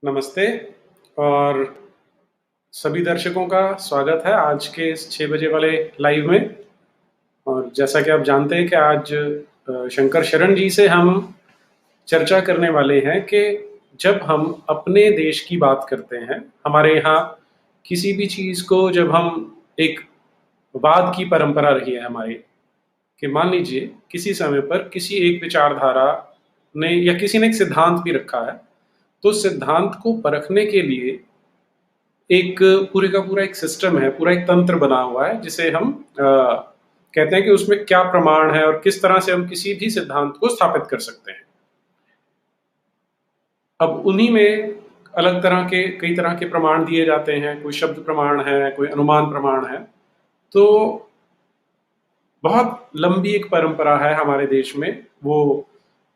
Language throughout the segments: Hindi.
नमस्ते और सभी दर्शकों का स्वागत है आज के इस 6 बजे वाले लाइव में। और जैसा कि आप जानते हैं कि आज शंकर शरण जी से हम चर्चा करने वाले हैं कि जब हम अपने देश की बात करते हैं, हमारे यहाँ किसी भी चीज़ को जब हम एक वाद की परंपरा रही है हमारी, कि मान लीजिए किसी समय पर किसी एक विचारधारा ने या किसी ने एक सिद्धांत भी रखा है, तो सिद्धांत को परखने के लिए एक पूरे का पूरा एक सिस्टम है, पूरा एक तंत्र बना हुआ है जिसे हम कहते हैं कि उसमें क्या प्रमाण है और किस तरह से हम किसी भी सिद्धांत को स्थापित कर सकते हैं। अब उन्हीं में अलग तरह के कई तरह के प्रमाण दिए जाते हैं, कोई शब्द प्रमाण है, कोई अनुमान प्रमाण है। तो बहुत लंबी एक परंपरा है हमारे देश में, वो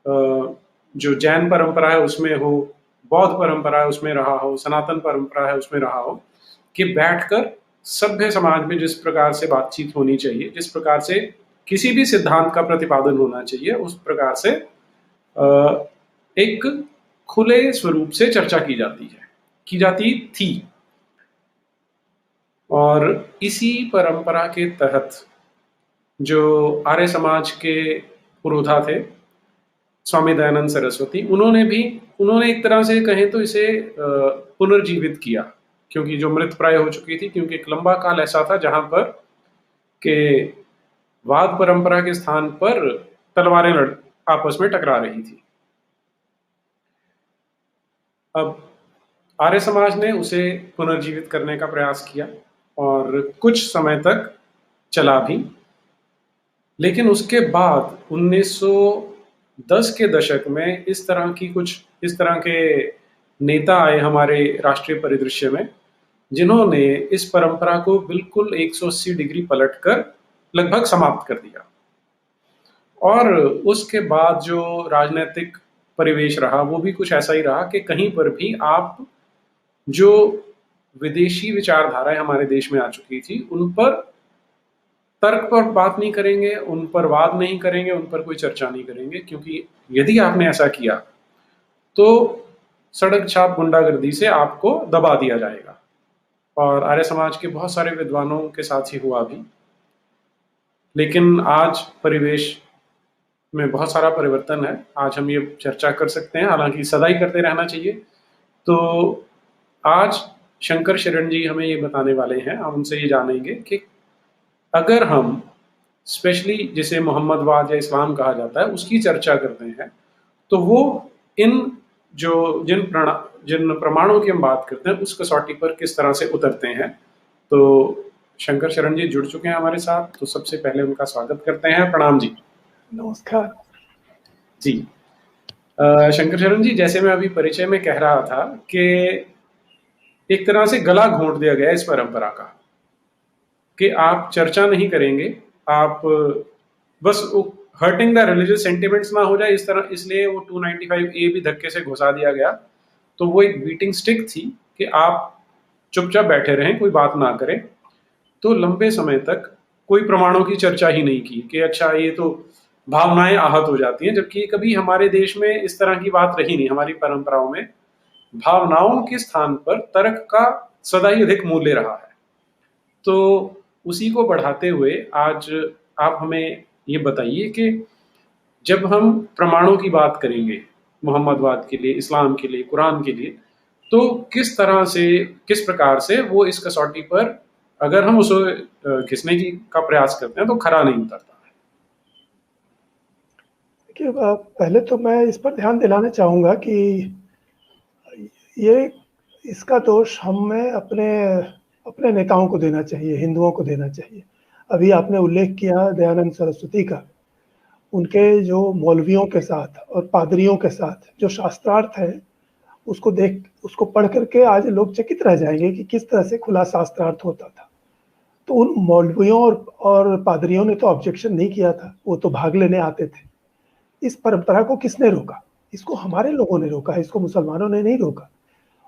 जो जैन परंपरा है उसमें हो, बौद्ध परंपरा है उसमें रहा हो, सनातन परंपरा है उसमें रहा हो, कि बैठकर सभ्य समाज में जिस प्रकार से बातचीत होनी चाहिए, जिस प्रकार से किसी भी सिद्धांत का प्रतिपादन होना चाहिए, उस प्रकार से एक खुले स्वरूप से चर्चा की जाती थी। और इसी परंपरा के तहत जो आर्य समाज के पुरोधा थे स्वामी दयानंद सरस्वती, उन्होंने एक तरह से कहें तो इसे पुनर्जीवित किया, क्योंकि जो मृत प्राय हो चुकी थी, क्योंकि एक लंबा काल ऐसा था जहां पर के वाद परंपरा के स्थान पर तलवारें आपस में टकरा रही थी। अब आर्य समाज ने उसे पुनर्जीवित करने का प्रयास किया और कुछ समय तक चला भी, लेकिन उसके बाद 1910 के दशक में इस तरह के नेता आए हमारे राष्ट्रीय परिदृश्य में, जिन्होंने इस परंपरा को बिल्कुल 180 डिग्री पलटकर लगभग समाप्त कर दिया। और उसके बाद जो राजनीतिक परिवेश रहा वो भी कुछ ऐसा ही रहा कि कहीं पर भी आप जो विदेशी विचारधाराएं हमारे देश में आ चुकी थी, उन पर तर्क पर बात नहीं करेंगे, उन पर वाद नहीं करेंगे, उन पर कोई चर्चा नहीं करेंगे, क्योंकि यदि आपने ऐसा किया तो सड़क छाप गुंडागर्दी से आपको दबा दिया जाएगा। और आर्य समाज के बहुत सारे विद्वानों के साथ ही हुआ भी। लेकिन आज परिवेश में बहुत सारा परिवर्तन है, आज हम ये चर्चा कर सकते हैं, हालांकि सदा ही करते रहना चाहिए। तो आज शंकर शरण जी हमें ये बताने वाले हैं, हम उनसे ये जानेंगे कि अगर हम स्पेशली जिसे मोहम्मदवाद या इस्लाम कहा जाता है उसकी चर्चा करते हैं, तो वो जिन प्रमाणों की हम बात करते हैं उस कसौटी पर किस तरह से उतरते हैं। तो शंकर शरण जी जुड़ चुके हैं हमारे साथ, तो सबसे पहले उनका स्वागत करते हैं। प्रणाम जी। नमस्कार जी। शंकर शरण जी, जैसे मैं अभी परिचय में कह रहा था कि एक तरह से गला घोंट दिया गया इस परंपरा का, कि आप चर्चा नहीं करेंगे, आप बस हर्टिंग द रिलीजियस सेंटिमेंट्स ना हो जाए इस तरह, इसलिए वो 295A भी धक्के से घुसा दिया गया। तो वो एक बीटिंग स्टिक थी कि आप चुपचाप बैठे रहें, कोई बात ना करें। तो लंबे समय तक कोई प्रमाणों की चर्चा ही नहीं की कि अच्छा ये तो भावनाएं आहत हो जाती हैं, जबकि कभी हमारे देश में इस तरह की बात रही नहीं। हमारी परंपराओं में भावनाओं के स्थान पर तर्क का सदा ही अधिक मूल्य रहा है। तो उसी को बढ़ाते हुए आज आप हमें ये बताइए कि जब हम प्रमाणों की बात करेंगे मोहम्मदवाद के लिए, इस्लाम के लिए, कुरान के लिए, तो किस प्रकार से वो इस कसौटी पर अगर हम उसे घिसने की का प्रयास करते हैं तो खरा नहीं उतरता है। देखिए, पहले तो मैं इस पर ध्यान दिलाना चाहूँगा कि इसका दोष हमें अपने नेताओं को देना चाहिए, हिंदुओं को देना चाहिए। अभी आपने उल्लेख किया दयानंद सरस्वती का, उनके जो मौलवियों के साथ और पादरियों के साथ जो शास्त्रार्थ है, उसको पढ़ करके आज लोग चकित रह जाएंगे कि किस तरह से खुला शास्त्रार्थ होता था। तो उन मौलवियों और पादरियों ने तो ऑब्जेक्शन नहीं किया था, वो तो भाग लेने आते थे। इस परंपरा को किसने रोका? इसको हमारे लोगों ने रोका है, इसको मुसलमानों ने नहीं रोका।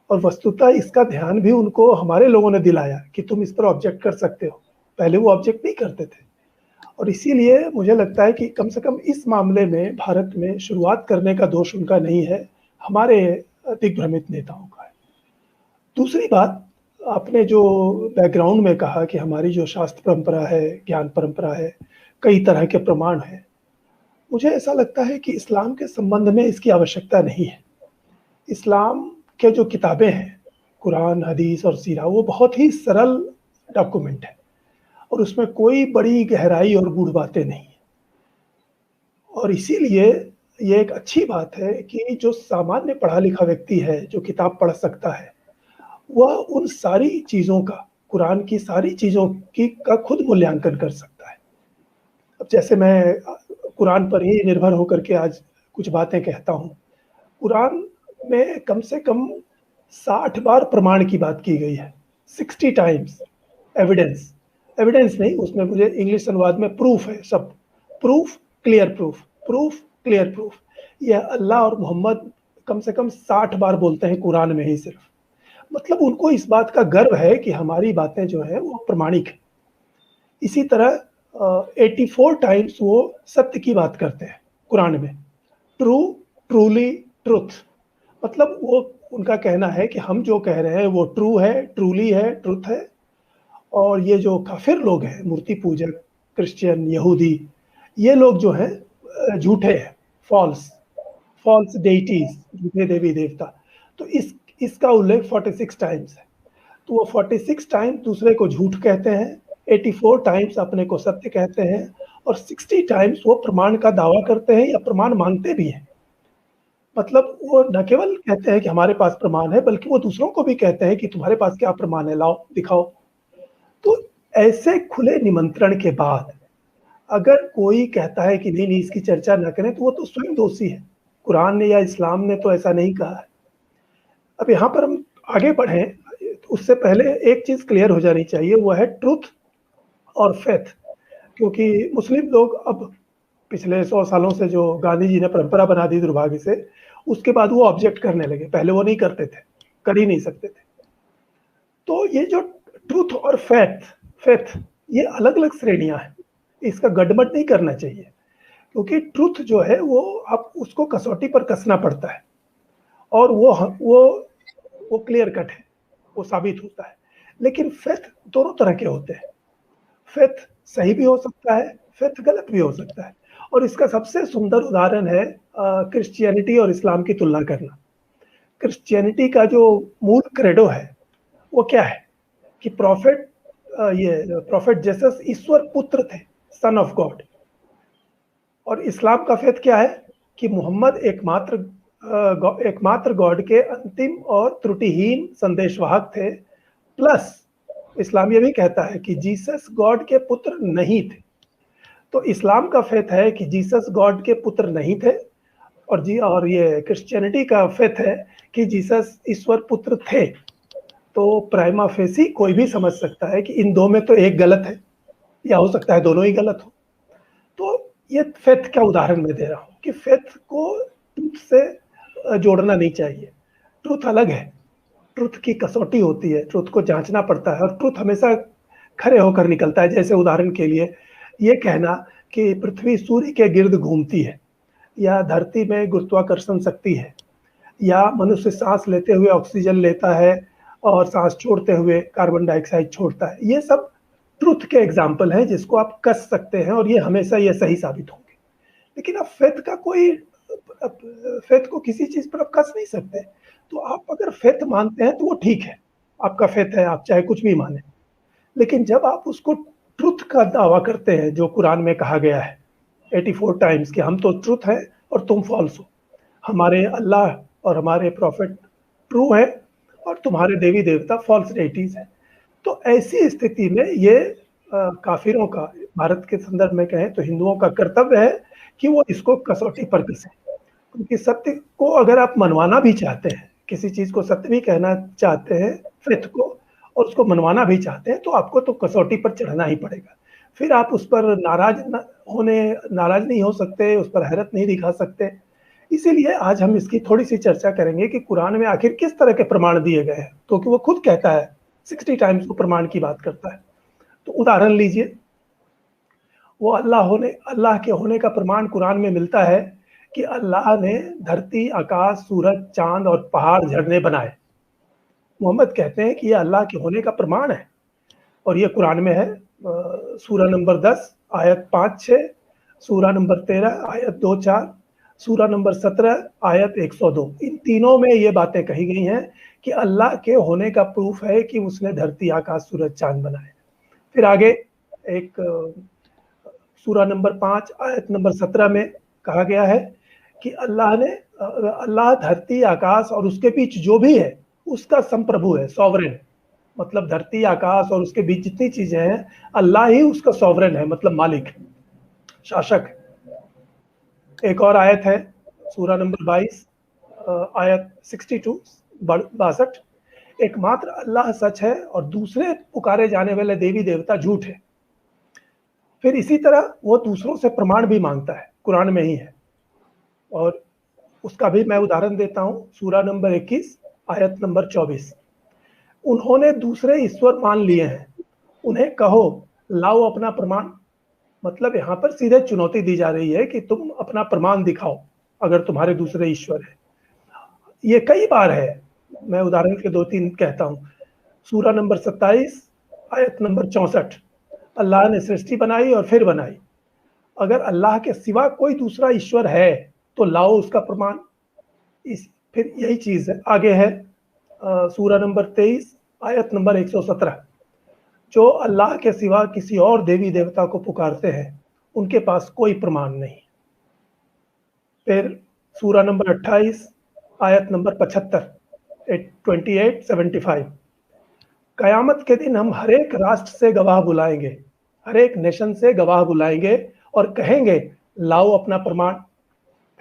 और वस्तुतः इसका ध्यान भी उनको हमारे लोगों ने दिलाया कि तुम इस पर ऑब्जेक्ट कर सकते हो। पहले वो ऑब्जेक्ट नहीं करते थे। और इसीलिए मुझे लगता है कि कम से कम इस मामले में भारत में शुरुआत करने का दोष उनका नहीं है, हमारे दिग्भ्रमित नेताओं का है। दूसरी बात, आपने जो बैकग्राउंड में कहा कि हमारी जो शास्त्र परंपरा है, ज्ञान परंपरा है, कई तरह के प्रमाण हैं, मुझे ऐसा लगता है कि इस्लाम के संबंध में इसकी आवश्यकता नहीं है। इस्लाम के जो किताबें हैं, कुरान, हदीस और सीरा, वो बहुत ही सरल डॉक्यूमेंट है और उसमें कोई बड़ी गहराई और गूढ़ बातें नहीं है। और इसीलिए ये एक अच्छी बात है कि जो सामान्य पढ़ा लिखा व्यक्ति है, जो किताब पढ़ सकता है, वह उन सारी चीज़ों का, कुरान की सारी चीज़ों की का खुद मूल्यांकन कर सकता है। अब जैसे मैं कुरान पर ही निर्भर होकर के आज कुछ बातें कहता हूँ। कुरान में कम से कम 60 बार प्रमाण की बात की गई है, 60 टाइम्स। एविडेंस, एविडेंस नहीं, उसमें मुझे इंग्लिश अनुवाद में प्रूफ है शब्द, proof, clear proof, proof, clear proof. यह अल्लाह और मोहम्मद कम से कम 60 बार बोलते हैं कुरान में ही सिर्फ। मतलब उनको इस बात का गर्व है कि हमारी बातें जो है वो प्रमाणिक है। इसी तरह 84 टाइम्स वो सत्य की बात करते हैं कुरान में, ट्रू, ट्रूली, ट्रुथ। मतलब वो, उनका कहना है कि हम जो कह रहे हैं वो ट्रू है, ट्रूली है, ट्रुथ है। और ये जो काफिर लोग हैं, मूर्ति पूजक, क्रिश्चियन, यहूदी, ये लोग जो हैं झूठे हैं, फॉल्स, फॉल्स डेइटीज, झूठे देवी देवता। तो इसका उल्लेख 46 टाइम्स है। तो वो 46 टाइम्स दूसरे को झूठ कहते हैं, 84 टाइम्स अपने को सत्य कहते हैं, और 60 टाइम्स वो प्रमाण का दावा करते हैं या प्रमाण मांगते भी हैं। मतलब वो न केवल कहते हैं कि हमारे पास प्रमाण है, बल्कि वो दूसरों को भी कहते हैं कि तुम्हारे पास क्या प्रमाण है, लाओ दिखाओ। तो ऐसे खुले निमंत्रण के बाद अगर कोई कहता है कि नहीं नहीं इसकी चर्चा न करें, तो वो तो स्वयं दोषी है। कुरान ने या इस्लाम ने तो ऐसा नहीं कहा है। अब यहाँ पर हम आगे बढ़ें, उससे पहले एक चीज क्लियर हो जानी चाहिए, वो है ट्रुथ और फेथ। क्योंकि मुस्लिम लोग अब पिछले 100 सालों से जो गांधी जी ने परंपरा बना दी दुर्भाग्य से, उसके बाद वो ऑब्जेक्ट करने लगे। पहले वो नहीं करते थे, कर ही नहीं सकते थे। तो ये जो ट्रूथ और फेथ, फेथ, ये अलग अलग श्रेणियां हैं, इसका गड़बड़ नहीं करना चाहिए। क्योंकि ट्रूथ जो है वो आप उसको कसौटी पर कसना पड़ता है, और वो क्लियर कट है, वो साबित होता है। लेकिन फेथ दोनों तरह के होते हैं। फेथ सही भी हो सकता है, फेथ गलत भी हो सकता है। और इसका सबसे सुंदर उदाहरण है क्रिश्चियनिटी और इस्लाम की तुलना करना। क्रिश्चियनिटी का जो मूल क्रेडो है वो क्या है कि प्रॉफिट जीसस ईश्वर पुत्र थे, सन ऑफ गॉड। और इस्लाम का फेथ क्या है कि मोहम्मद एकमात्र गॉड के अंतिम और त्रुटिहीन संदेशवाहक थे। प्लस इस्लाम ये भी कहता है कि जीसस गॉड के पुत्र नहीं थे। तो इस्लाम का फेथ है कि जीसस गॉड के पुत्र नहीं थे, और ये क्रिश्चियनिटी का फेथ है कि जीसस ईश्वर पुत्र थे। तो प्राइमा फेसी कोई भी समझ सकता है कि इन दो में तो एक गलत है, या हो सकता है दोनों ही गलत हो। तो ये फेथ का उदाहरण मैं दे रहा हूँ कि फेथ को ट्रुथ से जोड़ना नहीं चाहिए। ट्रुथ अलग है, ट्रुथ की कसौटी होती है, ट्रुथ को जांचना पड़ता है, और ट्रुथ हमेशा खरे होकर निकलता है। जैसे उदाहरण के लिए ये कहना कि पृथ्वी सूर्य के गिर्द घूमती है, या धरती में गुरुत्वाकर्षण शक्ति है, या मनुष्य सांस लेते हुए ऑक्सीजन लेता है और सांस छोड़ते हुए कार्बन डाइऑक्साइड छोड़ता है, ये सब ट्रुथ के एग्जाम्पल हैं जिसको आप कस सकते हैं, और ये हमेशा ये सही साबित होंगे। लेकिन आप फेथ को किसी चीज पर आप कस नहीं सकते। तो आप अगर फेथ मानते हैं तो वो ठीक है, आपका फेथ है, आप चाहे कुछ भी माने। लेकिन जब आप उसको ट्रुथ का दावा करते हैं, जो कुरान में कहा गया है 84 टाइम्स कि हम तो ट्रुथ है और तुम फॉल्स हो, हमारे अल्लाह और हमारे प्रॉफिट ट्रू है और तुम्हारे देवी देवता फॉल्स डेटीज है, तो ऐसी स्थिति में ये काफिरों का, भारत के संदर्भ में कहें तो हिंदुओं का कर्तव्य है कि वो इसको कसौटी पर कसें। क्योंकि सत्य को अगर आप मनवाना भी चाहते हैं, किसी चीज को सत्य भी कहना चाहते हैं, फेथ को, और उसको मनवाना भी चाहते हैं, तो आपको तो कसौटी पर चढ़ना ही पड़ेगा। फिर आप उस पर नाराज नहीं हो सकते, उस पर हैरत नहीं दिखा सकते। इसीलिए आज हम इसकी थोड़ी सी चर्चा करेंगे कि कुरान में आखिर किस तरह के प्रमाण दिए गए हैं, क्योंकि वो खुद कहता है 60 टाइम्स वो प्रमाण की बात करता है। तो उदाहरण लीजिए, वो अल्लाह के होने का प्रमाण कुरान में मिलता है कि अल्लाह ने धरती, आकाश, सूरज, चांद और पहाड़, झरने बनाए। मोहम्मद कहते हैं कि ये अल्लाह के होने का प्रमाण है, और ये कुरान में है। सूरा नंबर 10 आयत 5-6, सूरा नंबर 13 आयत 2-4, सूरा नंबर 17 आयत 102। इन तीनों में ये बातें कही गई हैं कि अल्लाह के होने का प्रूफ है कि उसने धरती, आकाश, सूरज, चांद बनाए। फिर आगे एक सूरा नंबर 5 आयत नंबर 17 में कहा गया है कि अल्लाह धरती, आकाश और उसके बीच जो भी है उसका संप्रभु है, सॉवरेन। मतलब धरती, आकाश और उसके बीच जितनी चीजें हैं, अल्लाह ही उसका सॉवरेन है, मतलब मालिक, शासक। एक और आयत है सूरा नंबर 22 आयत 62 एकमात्र अल्लाह सच है और दूसरे पुकारे जाने वाले देवी देवता झूठ है। फिर इसी तरह वो दूसरों से प्रमाण भी मांगता है, कुरान में ही है, और उसका भी मैं उदाहरण देता हूँ। सूरा नंबर 21 आयत नंबर 24। उन्होंने दूसरे ईश्वर मान लिए हैं, उन्हें कहो लाओ अपना प्रमाण। मतलब यहाँ पर सीधे चुनौती दी जा रही है कि तुम अपना प्रमाण दिखाओ अगर तुम्हारे दूसरे ईश्वर है। ये कई बार है, मैं उदाहरण के 2-3 कहता हूँ। सूरा नंबर 27 आयत नंबर 64, अल्लाह ने सृष्टि बनाई और फिर बनाई, अगर अल्लाह के सिवा कोई दूसरा ईश्वर है तो लाओ उसका प्रमाण। फिर यही चीज है, आगे है सूरा नंबर 23 आयत नंबर 117, जो अल्लाह के सिवा किसी और देवी देवता को पुकारते हैं उनके पास कोई प्रमाण नहीं। फिर सूरा नंबर 28 आयत नंबर 75, 28-75, कयामत के दिन हम हर एक राष्ट्र से गवाह बुलाएंगे, हर एक नेशन से गवाह बुलाएंगे और कहेंगे लाओ अपना प्रमाण।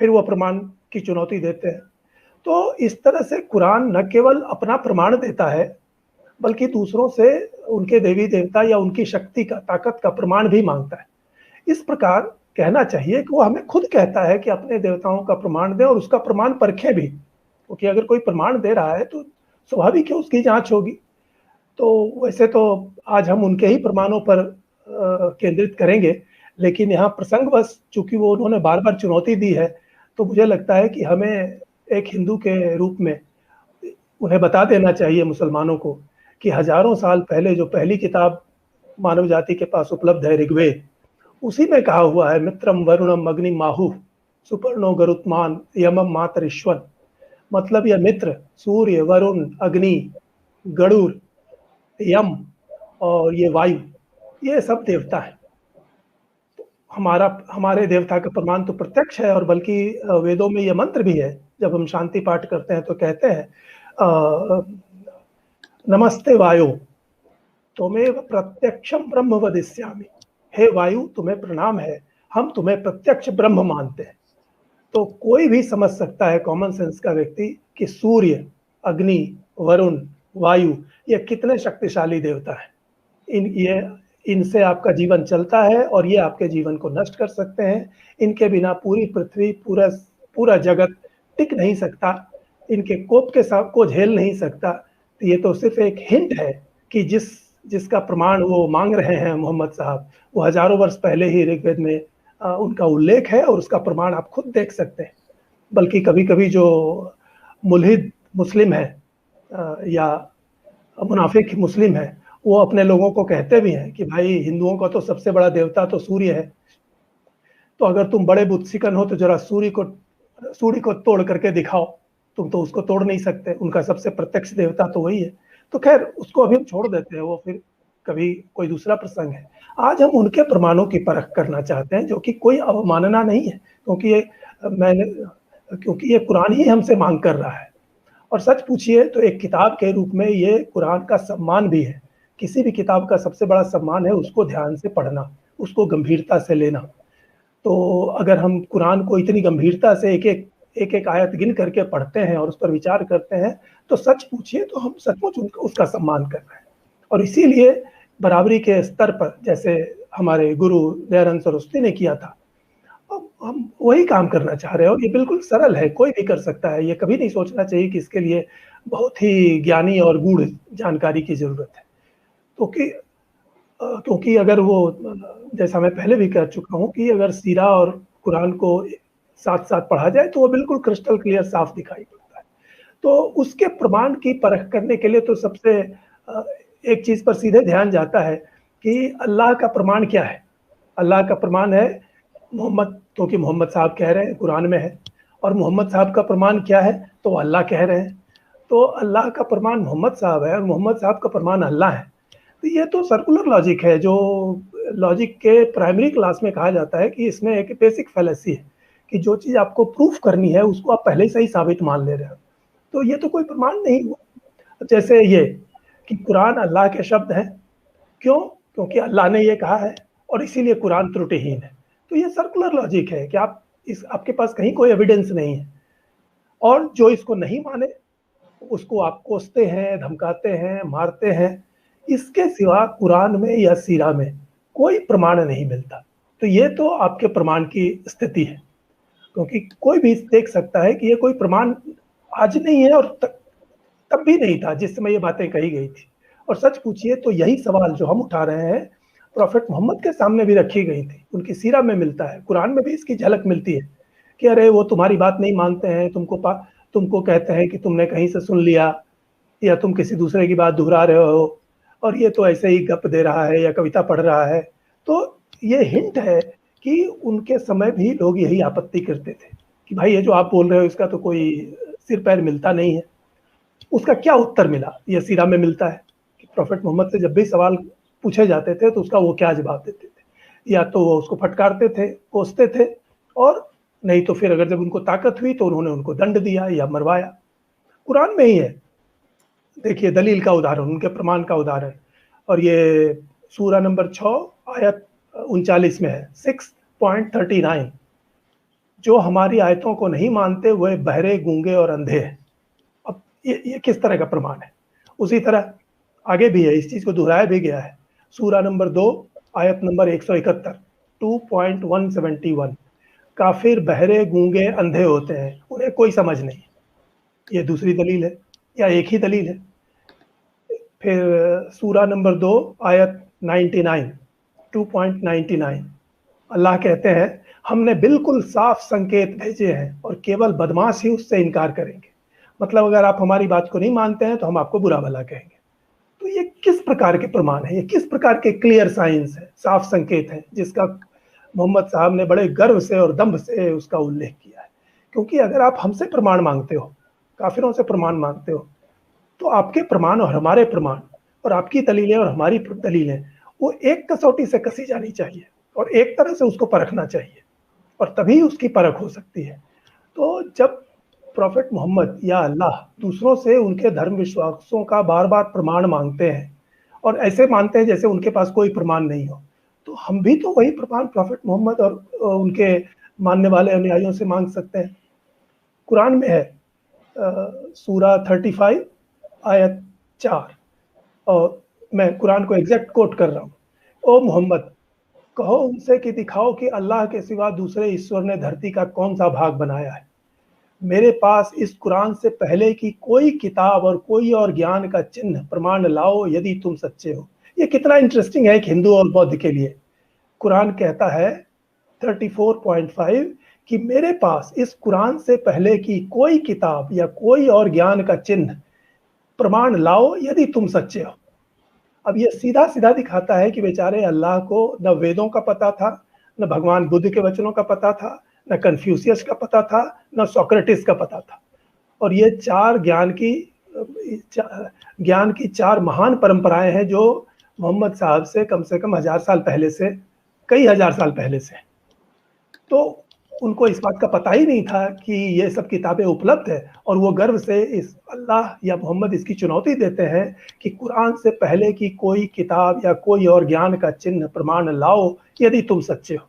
फिर वो प्रमाण की चुनौती देते हैं। तो इस तरह से कुरान न केवल अपना प्रमाण देता है, बल्कि दूसरों से उनके देवी देवता या उनकी शक्ति का, ताकत का प्रमाण भी मांगता है। इस प्रकार कहना चाहिए कि वो हमें खुद कहता है कि अपने देवताओं का प्रमाण दें और उसका प्रमाण परखें भी, क्योंकि अगर कोई प्रमाण दे रहा है तो स्वाभाविक है उसकी जांच होगी। तो वैसे तो आज हम उनके ही प्रमाणों पर केंद्रित करेंगे, लेकिन यहाँ प्रसंगवश चूंकि वो उन्होंने बार बार चुनौती दी है, तो मुझे लगता है कि हमें एक हिंदू के रूप में उन्हें बता देना चाहिए, मुसलमानों को, कि हजारों साल पहले जो पहली किताब मानव जाति के पास उपलब्ध है, ऋग्वेद, उसी में कहा हुआ है मित्रम वरुणम अग्नि माहु सुपर्णो गरुत्मान यमम मातरिश्वन। मतलब यह मित्र, सूर्य, वरुण, अग्नि, गरुड़, यम और ये वायु, ये सब देवता है। हमारे देवता का प्रमाण तो प्रत्यक्ष है, और बल्कि वेदों में ये मंत्र भी है। जब हम शांति पाठ करते हैं तो कहते हैं नमस्ते वायु त्वमेव प्रत्यक्षम ब्रह्म वदिष्यामि। हे वायु, तुम्हें प्रणाम है, हम तुम्हें प्रत्यक्ष ब्रह्म मानते हैं। तो कोई भी समझ सकता है, कॉमन सेंस का व्यक्ति, कि सूर्य, अग्नि, वरुण, वायु ये कितने शक्तिशाली देवता हैं। इनसे आपका जीवन चलता है और ये आपके जीवन को नष्ट कर सकते हैं। इनके बिना पूरी पृथ्वी, पूरा जगत टिक नहीं सकता, इनके कोप के साथ को झेल नहीं सकता। तो ये तो सिर्फ एक हिंट है कि जिसका प्रमाण वो मांग रहे हैं मोहम्मद साहब, वो हजारों वर्ष पहले ही ऋग्वेद में उनका उल्लेख है, और उसका प्रमाण आप खुद देख सकते हैं। बल्कि कभी कभी जो मुल्हिद मुस्लिम है या मुनाफिक मुस्लिम है, वो अपने लोगों को कहते भी हैं कि भाई हिंदुओं का तो सबसे बड़ा देवता तो सूर्य है, तो अगर तुम बड़े बुद्धिशिकन हो तो जरा सूर्य को तोड़ करके दिखाओ। तुम तो उसको तोड़ नहीं सकते, उनका सबसे प्रत्यक्ष देवता तो वही है। तो खैर उसको अभी हम छोड़ देते हैं, वो फिर कभी कोई दूसरा प्रसंग है। आज हम उनके प्रमाणों की परख करना चाहते हैं, जो कि कोई अवमानना नहीं है, क्योंकि ये कुरान ही हमसे मांग कर रहा है। और सच पूछिए तो एक किताब के रूप में ये कुरान का सम्मान भी है। किसी भी किताब का सबसे बड़ा सम्मान है उसको ध्यान से पढ़ना, उसको गंभीरता से लेना। तो अगर हम कुरान को इतनी गंभीरता से एक एक आयत गिन करके पढ़ते हैं और उस पर विचार करते हैं, तो सच पूछिए तो हम सचमुच उसका सम्मान कर रहे हैं। और इसीलिए बराबरी के स्तर पर, जैसे हमारे गुरु दयानंद सरस्वती ने किया था, अब हम वही काम करना चाह रहे हैं। और ये बिल्कुल सरल है, कोई भी कर सकता है। ये कभी नहीं सोचना चाहिए कि इसके लिए बहुत ही ज्ञानी और गूढ़ जानकारी की जरूरत है। क्योंकि अगर वो, जैसा मैं पहले भी कह चुका हूँ, कि अगर सीरा और कुरान को साथ साथ पढ़ा जाए तो वो बिल्कुल क्रिस्टल क्लियर साफ दिखाई पड़ता है। तो उसके प्रमाण की परख करने के लिए तो सबसे एक चीज पर सीधे ध्यान जाता है कि अल्लाह का प्रमाण क्या है। अल्लाह का प्रमाण है मोहम्मद, क्योंकि मोहम्मद साहब कह रहे हैं, कुरान में है। और मोहम्मद साहब का प्रमाण क्या है, तो अल्लाह कह रहे हैं। तो अल्लाह का प्रमाण मोहम्मद साहब है और मोहम्मद साहब का प्रमाण अल्लाह है। तो ये तो सर्कुलर लॉजिक है, जो लॉजिक के प्राइमरी क्लास में कहा जाता है कि इसमें एक बेसिक फैलेसी है कि जो चीज़ आपको प्रूफ करनी है उसको आप पहले से ही साबित मान ले रहे हो। तो ये तो कोई प्रमाण नहीं हुआ। जैसे ये कि कुरान अल्लाह के शब्द हैं, क्यों? क्योंकि अल्लाह ने ये कहा है और इसीलिए कुरान त्रुटिहीन है। तो ये सर्कुलर लॉजिक है कि आपके पास कहीं कोई एविडेंस नहीं है। और जो इसको नहीं माने उसको आप कोसते हैं, धमकाते हैं, मारते हैं। इसके सिवा कुरान में या सीरा में कोई प्रमाण नहीं मिलता। तो ये तो आपके प्रमाण की स्थिति है, क्योंकि कोई भी देख सकता है कि ये कोई प्रमाण आज नहीं है और तब भी नहीं था जिस समय ये बातें कही गई थी। और सच पूछिए तो यही सवाल जो हम उठा रहे हैं प्रॉफेट मोहम्मद के सामने भी रखी गई थी, उनकी सीरा में मिलता है, कुरान में भी इसकी झलक मिलती है कि अरे वो तुम्हारी बात नहीं मानते हैं, तुमको कहते हैं कि तुमने कहीं से सुन लिया या तुम किसी दूसरे की बात दोहरा रहे हो और ये तो ऐसे ही गप दे रहा है या कविता पढ़ रहा है। तो ये हिंट है कि उनके समय भी लोग यही आपत्ति करते थे कि भाई ये जो आप बोल रहे हो इसका तो कोई सिर पैर मिलता नहीं है। उसका क्या उत्तर मिला, ये सीरा में मिलता है कि प्रॉफेट मोहम्मद से जब भी सवाल पूछे जाते थे तो उसका वो क्या जवाब देते थे। या तो वो उसको फटकारते थे, कोसते थे, और नहीं तो फिर अगर जब उनको ताकत हुई तो उन्होंने उनको दंड दिया या मरवाया। कुरान में ही है, देखिए दलील का उदाहरण, उनके प्रमाण का उदाहरण। और ये सूरा नंबर 6 आयत 39 में है, 6.39। जो हमारी आयतों को नहीं मानते वह बहरे, गूंगे और अंधे हैं। अब ये किस तरह का प्रमाण है? उसी तरह आगे भी है, इस चीज को दोहराया भी गया है। सूरा नंबर 2 आयत नंबर 171, 2.171। काफिर बहरे, गूंगे, अंधे होते हैं, उन्हें कोई समझ नहीं। ये दूसरी दलील है, या एक ही दलील है। फिर सूरा नंबर 2 आयत 99, 2.99, अल्लाह कहते हैं हमने बिल्कुल साफ संकेत भेजे हैं और केवल बदमाश ही उससे इनकार करेंगे। मतलब अगर आप हमारी बात को नहीं मानते हैं तो हम आपको बुरा भला कहेंगे। तो ये किस प्रकार के प्रमाण है, ये किस प्रकार के क्लियर साइंस है, साफ संकेत है, जिसका मोहम्मद साहब ने बड़े गर्व से और दम्भ से उसका उल्लेख किया है। क्योंकि अगर आप हमसे प्रमाण मांगते हो, काफिरों से प्रमाण मांगते हो, तो आपके प्रमाण और हमारे प्रमाण और आपकी दलीलें और हमारी दलीलें वो एक कसौटी से कसी जानी चाहिए और एक तरह से उसको परखना चाहिए, और तभी उसकी परख हो सकती है। तो जब प्रॉफेट मोहम्मद या अल्लाह दूसरों से उनके धर्म विश्वासों का बार बार प्रमाण मांगते हैं और ऐसे मानते हैं जैसे उनके पास कोई प्रमाण नहीं हो, तो हम भी तो वही प्रमाण प्रॉफेट मोहम्मद और उनके मानने वाले अनुयायियों से मांग सकते हैं। कुरान में है सूरा 35 आयत 4, और मैं कुरान को एग्जैक्ट कोट कर रहा हूँ। ओ मोहम्मद, कहो उनसे कि दिखाओ कि अल्लाह के सिवा दूसरे ईश्वर ने धरती का कौन सा भाग बनाया है। मेरे पास इस कुरान से पहले की कोई किताब और कोई और ज्ञान का चिन्ह प्रमाण लाओ यदि तुम सच्चे हो। ये कितना इंटरेस्टिंग है एक हिंदू और बौद्ध के लिए। कुरान कहता है 34.5 कि मेरे पास इस कुरान से पहले की कोई किताब या कोई और ज्ञान का चिन्ह प्रमाण लाओ यदि तुम सच्चे हो। अब ये सीधा सीधा दिखाता है कि बेचारे अल्लाह को न वेदों का पता था, न भगवान बुद्ध के वचनों का पता था, न कन्फ्यूशियस का पता था, न सोक्रेटिस का पता था। और ये चार ज्ञान की चार महान परंपराएं हैं जो मोहम्मद साहब से कम 1000 साल पहले से, कई हजार साल पहले से। तो उनको इस बात का पता ही नहीं था कि ये सब किताबें उपलब्ध है, और वो गर्व से इस अल्लाह या मोहम्मद इसकी चुनौती देते हैं कि कुरान से पहले की कोई किताब या कोई और ज्ञान का चिन्ह प्रमाण लाओ यदि तुम सच्चे हो।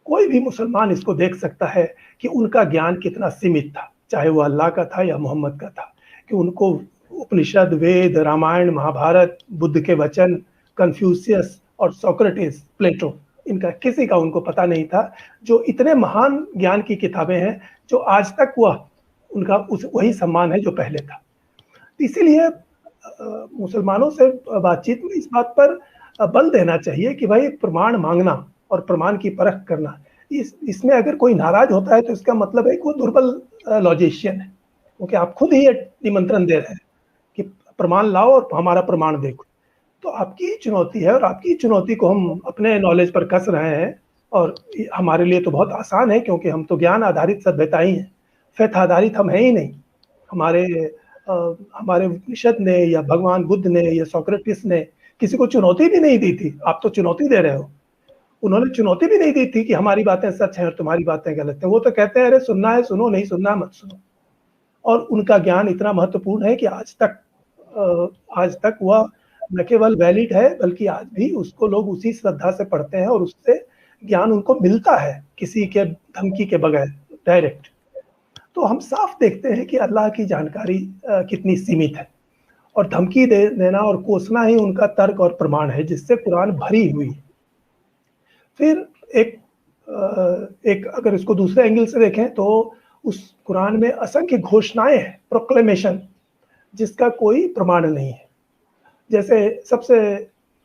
कोई भी मुसलमान इसको देख सकता है कि उनका ज्ञान कितना सीमित था, चाहे वो अल्लाह का था या मोहम्मद का था, कि उनको उपनिषद, वेद, रामायण, महाभारत, बुद्ध के वचन, कन्फ्यूशियस और सोक्रेटिस, प्लेटो, इनका किसी का उनको पता नहीं था। जो इतने महान ज्ञान की किताबें हैं जो आज तक उनका वही सम्मान है जो पहले था। इसीलिए मुसलमानों से बातचीत में इस बात पर बल देना चाहिए कि भाई प्रमाण मांगना और प्रमाण की परख करना, इसमें अगर कोई नाराज होता है तो इसका मतलब है कि वो दुर्बल लॉजिशियन है, क्योंकि आप खुद ही ये निमंत्रण दे रहे हैं कि प्रमाण लाओ और हमारा प्रमाण देखो। तो आपकी चुनौती है और आपकी चुनौती को हम अपने नॉलेज पर कस रहे हैं, और हमारे लिए तो बहुत आसान है क्योंकि हम तो ज्ञान आधारित सभ्यता ही हैं, फेथ आधारित हम हैं ही नहीं। हमारे हमारे उपनिषद ने या भगवान बुद्ध ने या सोक्रेटिस ने किसी को चुनौती भी नहीं दी थी। आप तो चुनौती दे रहे हो, उन्होंने चुनौती भी नहीं दी थी कि हमारी बातें सच हैं और तुम्हारी बातें गलत हैं। वो तो कहते हैं अरे सुनना है सुनो, नहीं सुनना मत सुनो। और उनका ज्ञान इतना महत्वपूर्ण है कि आज तक वह न केवल वैलिड है बल्कि आज भी उसको लोग उसी श्रद्धा से पढ़ते हैं और उससे ज्ञान उनको मिलता है किसी के धमकी के बगैर, डायरेक्ट। तो हम साफ देखते हैं कि अल्लाह की जानकारी कितनी सीमित है, और धमकी देना और कोसना ही उनका तर्क और प्रमाण है जिससे कुरान भरी हुई है। फिर एक अगर इसको दूसरे एंगल से देखें तो उस कुरान में असंख्य घोषणाएं हैं, प्रोक्लेमेशन, जिसका कोई प्रमाण नहीं है। जैसे सबसे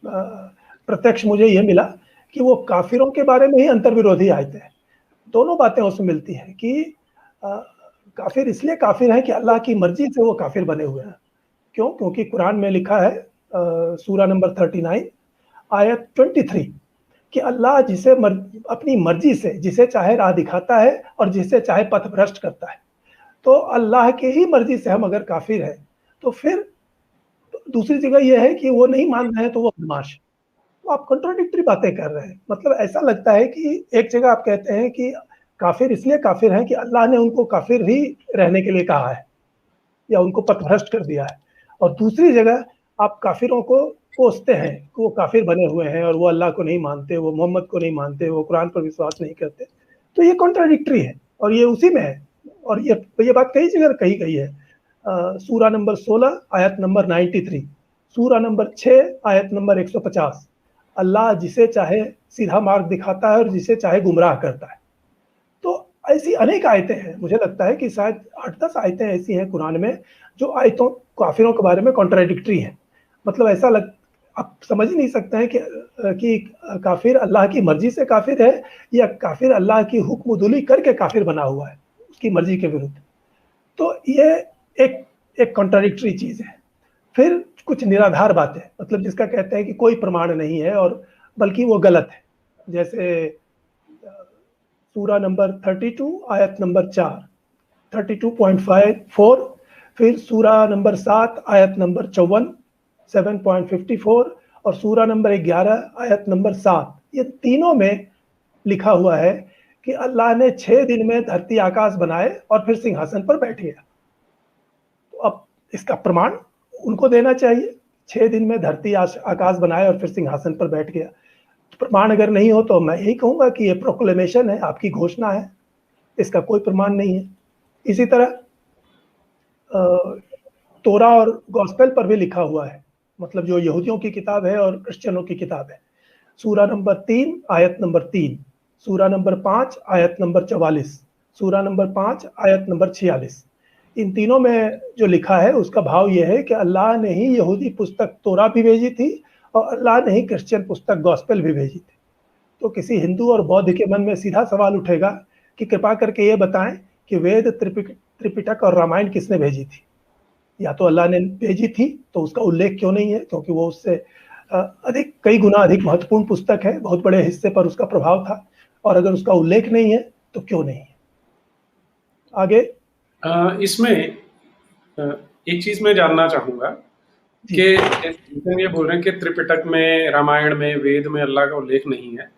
प्रत्यक्ष मुझे यह मिला कि वो काफिरों के बारे में ही अंतर्विरोधी आयतें हैं। दोनों बातें उसमें मिलती हैं कि काफिर इसलिए काफिर हैं कि अल्लाह की मर्जी से वो काफिर बने हुए हैं। क्यों? क्योंकि कुरान में लिखा है सूरा नंबर 39 आयत 23 कि अल्लाह अपनी मर्जी से जिसे चाहे राह दिखाता है और जिसे चाहे पथ भ्रष्ट करता है। तो अल्लाह के ही मर्जी से हम अगर काफिर हैं तो फिर दूसरी जगह यह है कि वो नहीं मान रहे हैं तो वो बदमाश है। तो आप कंट्रोडिक्टरी बातें कर रहे हैं। मतलब ऐसा लगता है कि एक जगह आप कहते हैं कि काफिर इसलिए काफिर हैं कि अल्लाह ने उनको काफिर ही रहने के लिए कहा है या उनको पथभ्रष्ट कर दिया है, और दूसरी जगह आप काफिरों को कोसते हैं कि वो काफिर बने हुए हैं और वो अल्लाह को नहीं मानते, वो मोहम्मद को नहीं मानते, वो कुरान पर विश्वास नहीं करते। तो ये कॉन्ट्राडिक्टरी है और ये उसी में है, और ये बात कई जगह कही गई है। सूरा नंबर 16 आयत नंबर 93, सूरा नंबर 6 आयत नंबर 150। अल्लाह जिसे चाहे सीधा मार्ग दिखाता है और जिसे चाहे गुमराह करता है। तो ऐसी अनेक आयतें हैं, मुझे लगता है कि शायद 8-10 आयतें ऐसी हैं कुरान में जो आयतों काफिरों के बारे में कॉन्ट्राडिक्टरी हैं। मतलब आप समझ ही नहीं सकते हैं कि काफिर अल्लाह की मर्जी से काफिर है या काफिर अल्लाह की हुक्मदुली करके काफिर बना हुआ है उसकी मर्जी के विरुद्ध। तो ये एक कॉन्ट्राडिक्टरी चीज है। फिर कुछ निराधार बातें, मतलब जिसका कहते हैं कि कोई प्रमाण नहीं है और बल्कि वो गलत है। जैसे सूरा नंबर 32 आयत नंबर 4, 32.54, फिर सूरा नंबर 7 आयत नंबर 54, 7.54, और सूरा नंबर 11 आयत नंबर 7। ये तीनों में लिखा हुआ है कि अल्लाह ने 6 दिन में धरती आकाश बनाए और फिर सिंहासन पर बैठ गया। तो अब इसका प्रमाण उनको देना चाहिए। 6 दिन में धरती आकाश बनाए और फिर सिंहासन पर बैठ गया। प्रमाण अगर नहीं हो तो मैं यही कहूंगा कि ये प्रोक्लेमेशन है, आपकी घोषणा है, इसका कोई प्रमाण नहीं है। इसी तरह तोरा और गॉस्पेल पर भी लिखा हुआ है, मतलब जो यहूदियों की किताब है और क्रिश्चियनों की किताब है। सूरा नंबर 3 आयत नंबर 3, सूरा नंबर 5 आयत नंबर 44, सूरा नंबर 5 आयत नंबर 46। इन तीनों में जो लिखा है उसका भाव यह है कि अल्लाह ने ही यहूदी पुस्तक तोरा भी भेजी थी और अल्लाह ने ही क्रिश्चियन पुस्तक गॉस्पेल भी भेजी थी। तो किसी हिंदू और बौद्ध के मन में सीधा सवाल उठेगा कि कृपा करके ये बताएं कि वेद, त्रिपिटक और रामायण किसने भेजी थी? या तो अल्लाह ने भेजी थी तो उसका उल्लेख क्यों नहीं है? क्योंकि वो उससे कई गुना अधिक महत्वपूर्ण पुस्तक है, बहुत बड़े हिस्से पर उसका प्रभाव था, और अगर उसका उल्लेख नहीं है तो क्यों नहीं है? आगे इसमें एक चीज मैं जानना चाहूंगा कि ये बोल रहे हैं कि त्रिपिटक में, रामायण में, वेद में अल्लाह का उल्लेख नहीं है,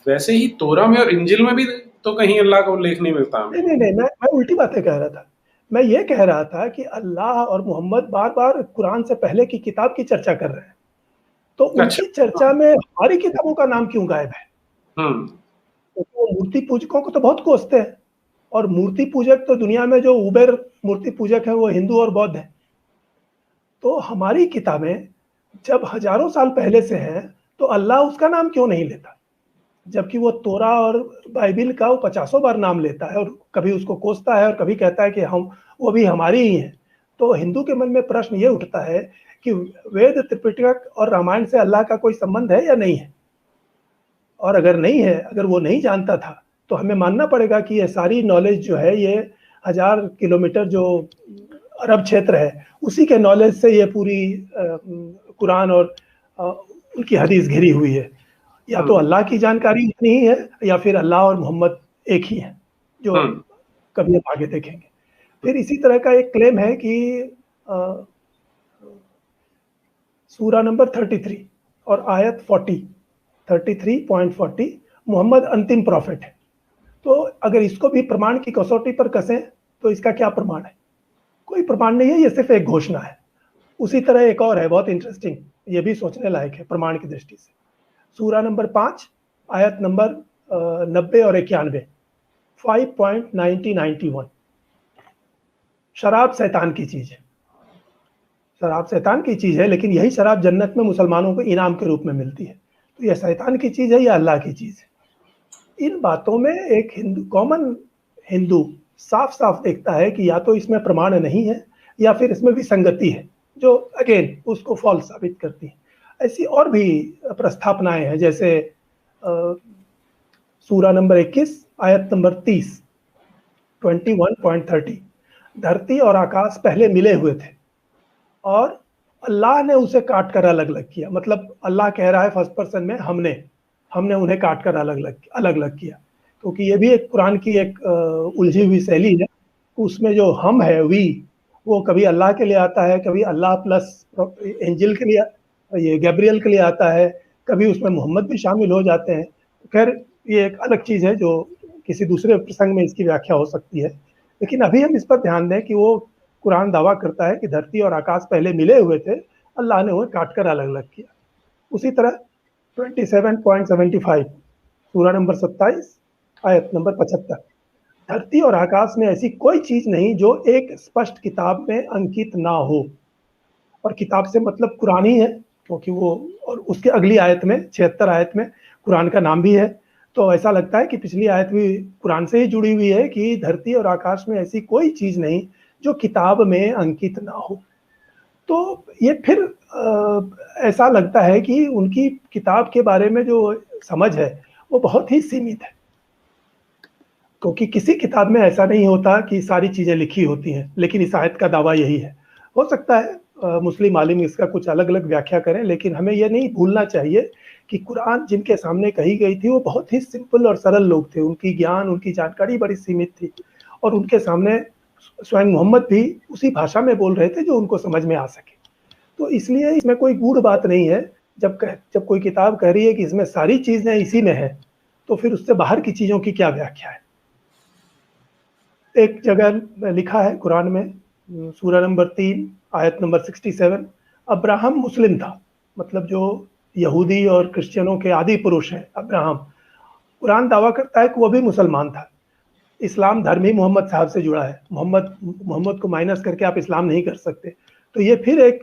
वैसे ही तोरा में और इंजिल में भी तो कहीं अल्लाह का उल्लेख नहीं मिलता हमें। नहीं, मैं उल्टी बातें कह रहा था। मैं ये कह रहा था कि अल्लाह और मोहम्मद बार बार कुरान से पहले की किताब की चर्चा कर रहे हैं, तो उनकी चर्चा में हमारी किताबों का नाम क्यों गायब है? तो वो मूर्ति पूजकों को तो बहुत कोसते हैं, और मूर्ति पूजक तो दुनिया में जो उबेर मूर्ति पूजक है वो हिंदू और बौद्ध है। तो हमारी किताबें जब हजारों साल पहले से हैं तो अल्लाह उसका नाम क्यों नहीं लेता? जबकि वो तोरा और बाइबिल का वो 50 बार नाम लेता है, और कभी उसको कोसता है और कभी कहता है कि वो भी हमारी ही है। तो हिंदू के मन में प्रश्न ये उठता है कि वेद, त्रिपिटक और रामायण से अल्लाह का कोई संबंध है या नहीं है? और अगर नहीं है, अगर वो नहीं जानता था, तो हमें मानना पड़ेगा कि ये सारी नॉलेज जो है ये 1000 किलोमीटर जो अरब क्षेत्र है उसी के नॉलेज से ये पूरी कुरान और उनकी हदीस घिरी हुई है। या तो अल्लाह की जानकारी उतनी ही है या फिर अल्लाह और मोहम्मद एक ही हैं, जो कभी हम आगे देखेंगे। फिर इसी तरह का एक क्लेम है कि सूरा नंबर 33 और आयत 33.40 मोहम्मद अंतिम प्रॉफिट है। तो अगर इसको भी प्रमाण की कसौटी पर कसें तो इसका क्या प्रमाण है? कोई प्रमाण नहीं है, ये सिर्फ एक घोषणा है। उसी तरह एक और है बहुत इंटरेस्टिंग, ये भी सोचने लायक है प्रमाण की दृष्टि से। सूरा नंबर 5 आयत नंबर 90 और 91 5.90-91 शराब शैतान की चीज है। शराब शैतान की चीज है, लेकिन यही शराब जन्नत में मुसलमानों को इनाम के रूप में मिलती है। तो यह शैतान की चीज है या अल्लाह की चीज है? इन बातों में एक कॉमन हिंदू साफ साफ देखता है कि या तो इसमें प्रमाण नहीं है या फिर इसमें विसंगति है, जो अगेन उसको फॉल्स साबित करती है। ऐसी और भी प्रस्थापनाएं हैं, जैसे सूरा नंबर 21 आयत नंबर 30 21.30 धरती और आकाश पहले मिले हुए थे और अल्लाह ने उसे काट कर अलग अलग किया। मतलब अल्लाह कह रहा है फर्स्ट पर्सन में, हमने उन्हें काट कर अलग अलग किया, क्योंकि ये भी एक कुरान की एक उलझी हुई शैली है। उसमें जो हम है वी, वो कभी अल्लाह के लिए आता है, कभी अल्लाह प्लस एंजिल के लिए, ये गैब्रियल के लिए आता है, कभी उसमें मोहम्मद भी शामिल हो जाते हैं। खैर ये एक अलग चीज़ है जो किसी दूसरे प्रसंग में इसकी व्याख्या हो सकती है, लेकिन अभी हम इस पर ध्यान दें कि वो कुरान दावा करता है कि धरती और आकाश पहले मिले हुए थे, अल्लाह ने उन्हें काट कर अलग अलग किया। उसी तरह 27.75 सूरा नंबर 27 आयत नंबर 75 धरती और आकाश में ऐसी कोई चीज नहीं जो एक स्पष्ट किताब में अंकित ना हो। और किताब से मतलब कुरान ही है, क्योंकि वो और उसके अगली आयत में 76 आयत में कुरान का नाम भी है। तो ऐसा लगता है कि पिछली आयत भी कुरान से ही जुड़ी हुई है कि धरती और आकाश में ऐसी कोई चीज नहीं जो किताब में अंकित ना हो। तो ये फिर ऐसा लगता है कि उनकी किताब के बारे में जो समझ है वो बहुत ही सीमित है, क्योंकि किसी किताब में ऐसा नहीं होता कि सारी चीज़ें लिखी होती हैं। लेकिन इस आयत का दावा यही है। हो सकता है मुस्लिम आलिम इसका कुछ अलग अलग व्याख्या करें, लेकिन हमें यह नहीं भूलना चाहिए कि कुरान जिनके सामने कही गई थी वो बहुत ही सिंपल और सरल लोग थे। उनकी ज्ञान, उनकी जानकारी बड़ी सीमित थी और उनके सामने स्वयं मोहम्मद भी उसी भाषा में बोल रहे थे जो उनको समझ में आ सके। तो इसलिए इसमें कोई गूढ़ बात नहीं है। जब कोई किताब कह रही है कि इसमें सारी चीज़ें इसी में है, तो फिर उससे बाहर की चीज़ों की क्या व्याख्या है? एक जगह लिखा है कुरान में, सूरा नंबर 3 आयत नंबर 67 अब्राहम मुस्लिम था। मतलब जो यहूदी और क्रिश्चियनों के आदि पुरुष हैं अब्राहम, कुरान दावा करता है कि वो भी मुसलमान था। इस्लाम धर्म ही मोहम्मद साहब से जुड़ा है। मोहम्मद को माइनस करके आप इस्लाम नहीं कर सकते। तो ये फिर एक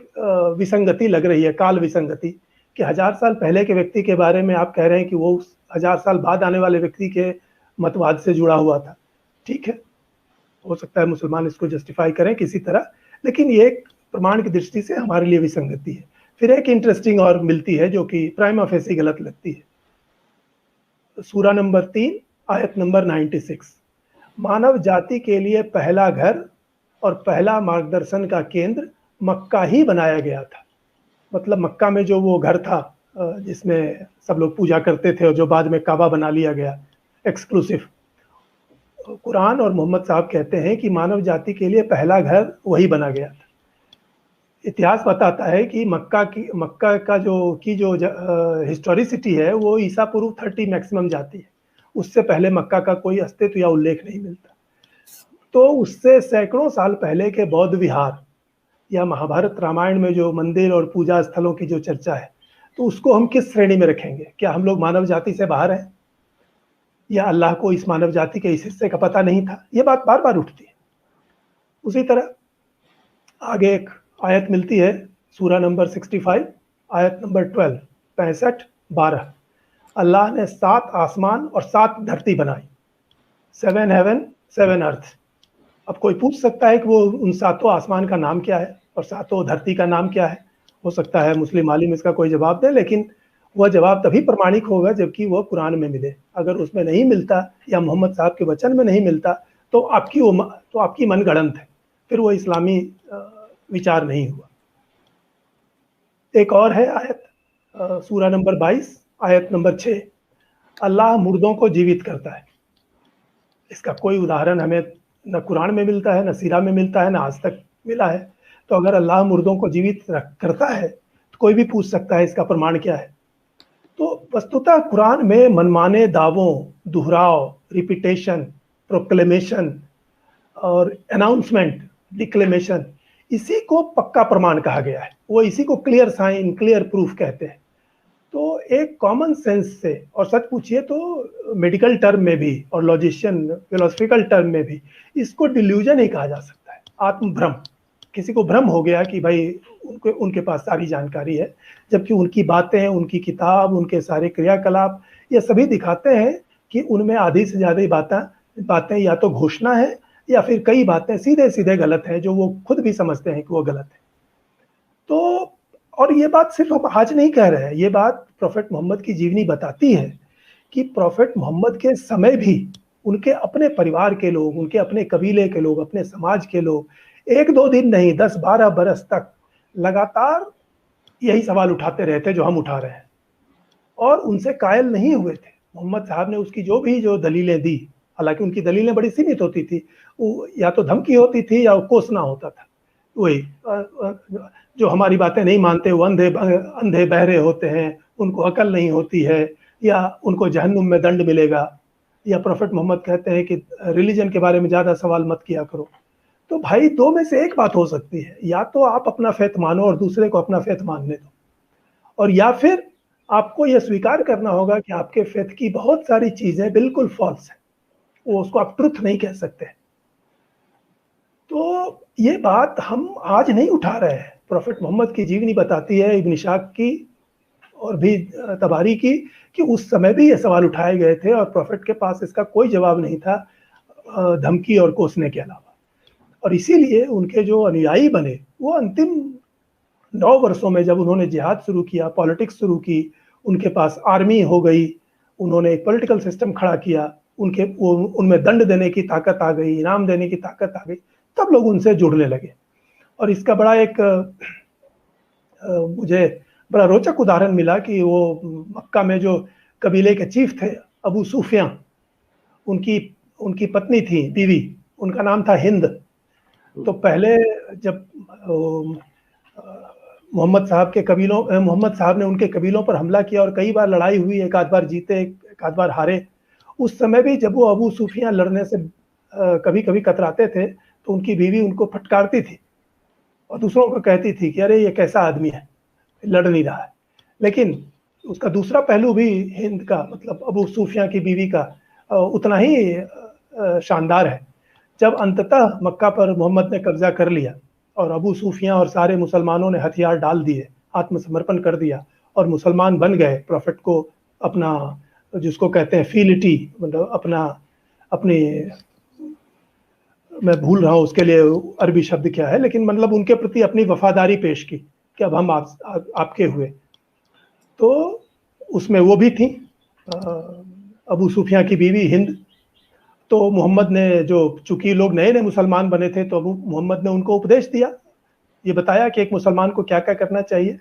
विसंगति लग रही है, काल विसंगति, कि 1000 साल पहले के व्यक्ति के बारे में आप कह रहे हैं कि वो 1000 साल बाद आने वाले व्यक्ति के मतवाद से जुड़ा हुआ था। ठीक है, हो सकता है मुसलमान इसको जस्टिफाई करें किसी तरह, लेकिन ये एक प्रमाण की दृष्टि से हमारे लिए विसंगति है। फिर एक इंटरेस्टिंग और मिलती है जो कि प्राइमा फेसी गलत लगती है। सूरा नंबर 3 आयत नंबर 96 मानव जाति के लिए पहला घर और पहला मार्गदर्शन का केंद्र मक्का ही बनाया गया था। मतलब मक्का में जो वो घर था जिसमें सब लोग पूजा करते थे और जो बाद में काबा बना लिया गया एक्सक्लूसिव, कुरान और मोहम्मद साहब कहते हैं कि मानव जाति के लिए पहला घर वही बना गया था। इतिहास बताता है कि मक्का का जो हिस्टोरिसिटी है वो ईसा पूर्व 30 मैक्सिमम जाती है। उससे पहले मक्का का कोई अस्तित्व या उल्लेख नहीं मिलता। तो उससे सैकड़ों साल पहले के बौद्ध विहार या महाभारत रामायण में जो मंदिर और पूजा स्थलों की जो चर्चा है, तो उसको हम किस श्रेणी में रखेंगे? क्या हम लोग मानव जाति से बाहर हैं, या अल्लाह को इस मानव जाति के इस हिस्से का पता नहीं था? ये बात बार बार उठती है। उसी तरह आगे एक आयत मिलती है, सूरा नंबर 65 आयत नंबर 65 अल्लाह ने 7 आसमान और 7 धरती बनाई, 7 हेवन 7 अर्थ। अब कोई पूछ सकता है कि वो उन 7 आसमान का नाम क्या है और 7 धरती का नाम क्या है? हो सकता है मुस्लिम आलिम इसका कोई जवाब दे, लेकिन वह जवाब तभी प्रमाणिक होगा जबकि वह कुरान में मिले। अगर उसमें नहीं मिलता या मोहम्मद साहब के वचन में नहीं मिलता तो आपकी मनगढ़ंत है, फिर वो इस्लामी विचार नहीं हुआ। एक और है आयत, सूरा नंबर 22 आयत नंबर 6, अल्लाह मुर्दों को जीवित करता है। इसका कोई उदाहरण हमें न कुरान में मिलता है, न सीरा में मिलता है, न आज तक मिला है। तो अगर अल्लाह मुर्दों को जीवित करता है तो कोई भी पूछ सकता है इसका प्रमाण क्या है। तो वस्तुतः कुरान में मनमाने दावों, दोहराव, रिपीटेशन, प्रोक्लेमेशन और अनाउंसमेंट, डिक्लेमेशन, इसी को पक्का प्रमाण कहा गया है। वो इसी को क्लियर साइन, क्लियर प्रूफ कहते हैं। तो एक कॉमन सेंस से, और सच पूछिए तो मेडिकल टर्म में भी और लॉजिशियन फिलोसफिकल टर्म में भी इसको डिल्यूजन ही कहा जा सकता है, आत्मभ्रम। किसी को भ्रम हो गया कि भाई उनके पास सारी जानकारी है, जबकि उनकी बातें, उनकी किताब, उनके सारे क्रियाकलाप ये सभी दिखाते हैं कि उनमें आधी से ज़्यादा बातें या तो घोषणा है या फिर कई बातें सीधे सीधे गलत हैं, जो वो खुद भी समझते हैं कि वो गलत है। तो और ये बात सिर्फ हम आज नहीं कह रहे हैं, ये बात प्रोफेट मोहम्मद की जीवनी बताती है कि प्रोफेट मोहम्मद के समय भी उनके अपने परिवार के लोग, उनके अपने कबीले के लोग, अपने समाज के लोग 1-2 दिन नहीं 10-12 बरस तक लगातार यही सवाल उठाते रहे थे जो हम उठा रहे हैं, और उनसे कायल नहीं हुए थे। मोहम्मद साहब ने उसकी जो दलीलें दी, हालांकि उनकी दलीलें बड़ी सीमित होती थी, वो या तो धमकी होती थी या कोसना होता था। वही जो हमारी बातें नहीं मानते वो अंधे बहरे होते हैं, उनको अकल नहीं होती है, या उनको जहन्नुम में दंड मिलेगा, या प्रोफेट मोहम्मद कहते हैं कि रिलीजन के बारे में ज़्यादा सवाल मत किया करो। तो भाई दो में से एक बात हो सकती है, या तो आप अपना फेथ मानो और दूसरे को अपना फेथ मानने दो, और या फिर आपको यह स्वीकार करना होगा कि आपके फेथ की बहुत सारी चीज़ें बिल्कुल फॉल्स है, वो उसको आप ट्रुथ नहीं कह सकते। तो ये बात हम आज नहीं उठा रहे हैं, प्रोफेट मोहम्मद की जीवनी बताती है, इब्न इशाक की और भी तबारी की, कि उस समय भी ये सवाल उठाए गए थे और प्रोफेट के पास इसका कोई जवाब नहीं था धमकी और कोसने के अलावा। और इसीलिए उनके जो अनुयायी बने वो अंतिम 9 वर्षों में, जब उन्होंने जिहाद शुरू किया, पॉलिटिक्स शुरू की, उनके पास आर्मी हो गई, उन्होंने एक पॉलिटिकल सिस्टम खड़ा किया, उनमें दंड देने की ताकत आ गई, इनाम देने की ताकत आ गई, तब लोग उनसे जुड़ने लगे। और इसका बड़ा एक मुझे बड़ा रोचक उदाहरण मिला कि वो मक्का में जो कबीले के चीफ थे अबू सुफियां, उनकी पत्नी थी, बीवी, उनका नाम था हिंद। तो पहले जब मोहम्मद साहब ने उनके कबीलों पर हमला किया और कई बार लड़ाई हुई, एक आध बार जीते, एक आध बार हारे। उस समय भी जब वो अबू सुफियां लड़ने से कभी कभी कतराते थे तो उनकी बीवी उनको फटकारती थी और दूसरों को कहती थी कि अरे ये कैसा आदमी है, लड़ नहीं रहा है। लेकिन उसका दूसरा पहलू भी हिंद का, मतलब अबू सुफियां की बीवी का, उतना ही शानदार है। जब अंततः मक्का पर मोहम्मद ने कब्जा कर लिया और अबू सुफियां और सारे मुसलमानों ने हथियार डाल दिए, आत्मसमर्पण कर दिया और मुसलमान बन गए, प्रॉफिट को अपना, जिसको कहते हैं फीलिटी, मतलब अपनी, मैं भूल रहा हूँ उसके लिए अरबी शब्द क्या है, लेकिन मतलब उनके प्रति अपनी वफादारी पेश की कि अब हम आपके हुए। तो उसमें वो भी थी अबू सुफियां की बीवी हिंद। तो मोहम्मद ने, चूंकि लोग नए नए मुसलमान बने थे, तो अबू मोहम्मद ने उनको उपदेश दिया, ये बताया कि एक मुसलमान को क्या क्या करना चाहिए।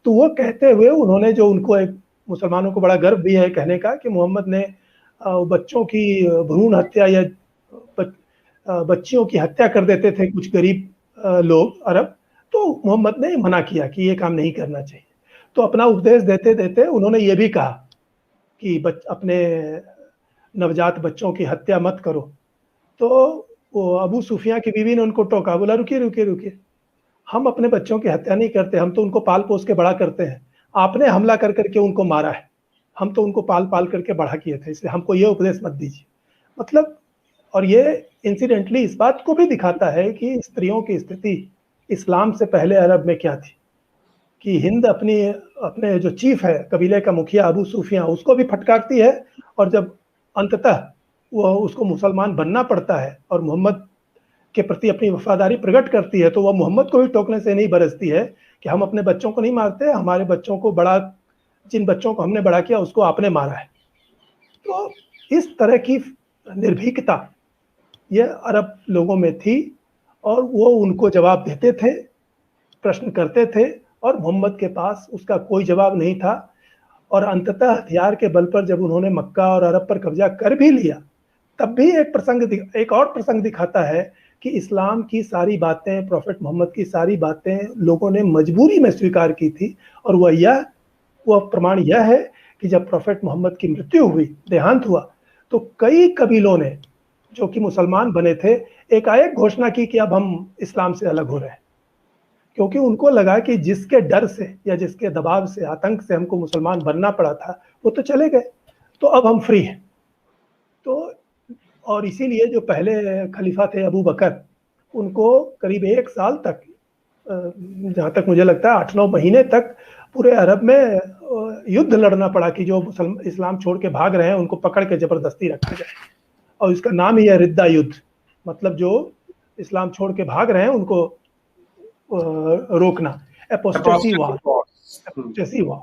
तो वो कहते हुए उन्होंने, जो उनको एक मुसलमानों को बड़ा गर्व भी है कहने का कि मोहम्मद ने बच्चों की भ्रूण हत्या या बच्चियों की हत्या कर देते थे कुछ गरीब लोग अरब, तो मोहम्मद ने मना किया कि ये काम नहीं करना चाहिए। तो अपना उपदेश देते देते उन्होंने ये भी कहा कि अपने नवजात बच्चों की हत्या मत करो। तो वो अबू सुफियां की बीवी ने उनको टोका, बोला रुकिए रुकिए रुकिए, हम अपने बच्चों की हत्या नहीं करते, हम तो उनको पाल पोस के बड़ा करते हैं, आपने हमला कर करके उनको मारा है, हम तो उनको पाल पाल करके बड़ा किए थे, इसलिए हमको ये उपदेश मत दीजिए। मतलब, और ये इंसिडेंटली इस बात को भी दिखाता है कि स्त्रियों की स्थिति इस्लाम से पहले अरब में क्या थी, कि हिंद अपने जो चीफ है, कबीले का मुखिया अबू सुफियां, उसको भी फटकारती है, और जब अंततः वो उसको मुसलमान बनना पड़ता है और मोहम्मद के प्रति अपनी वफादारी प्रकट करती है, तो वह मोहम्मद को भी टोकने से नहीं बरसती है कि हम अपने बच्चों को नहीं मारते, हमारे बच्चों को जिन बच्चों को हमने बड़ा किया उसको आपने मारा है। तो इस तरह की निर्भीकता ये अरब लोगों में थी और वो उनको जवाब देते थे, प्रश्न करते थे और मोहम्मद के पास उसका कोई जवाब नहीं था। और अंततः हथियार के बल पर जब उन्होंने मक्का और अरब पर कब्जा कर भी लिया, तब भी एक और प्रसंग दिखाता है कि इस्लाम की सारी बातें, प्रॉफेट मोहम्मद की सारी बातें लोगों ने मजबूरी में स्वीकार की थी। और वह प्रमाण यह है कि जब प्रॉफेट मोहम्मद की मृत्यु हुई, देहांत हुआ, तो कई कबीलों ने जो कि मुसलमान बने थे, एकाएक घोषणा की कि अब हम इस्लाम से अलग हो रहे हैं, क्योंकि उनको लगा कि जिसके डर से या जिसके दबाव से, आतंक से हमको मुसलमान बनना पड़ा था, वो तो चले गए, तो अब हम फ्री हैं। तो और इसीलिए जो पहले खलीफा थे अबू बकर, उनको करीब 1 साल तक, जहाँ तक मुझे लगता है 8-9 महीने तक पूरे अरब में युद्ध लड़ना पड़ा कि जो इस्लाम छोड़ के भाग रहे हैं उनको पकड़ के जबरदस्ती रखा जाए। और इसका नाम ही है रिद्दा युद्ध, मतलब जो इस्लाम छोड़ के भाग रहे हैं उनको रोकना, एपोस्टेसी वॉर। एपोस्टेसी वॉर।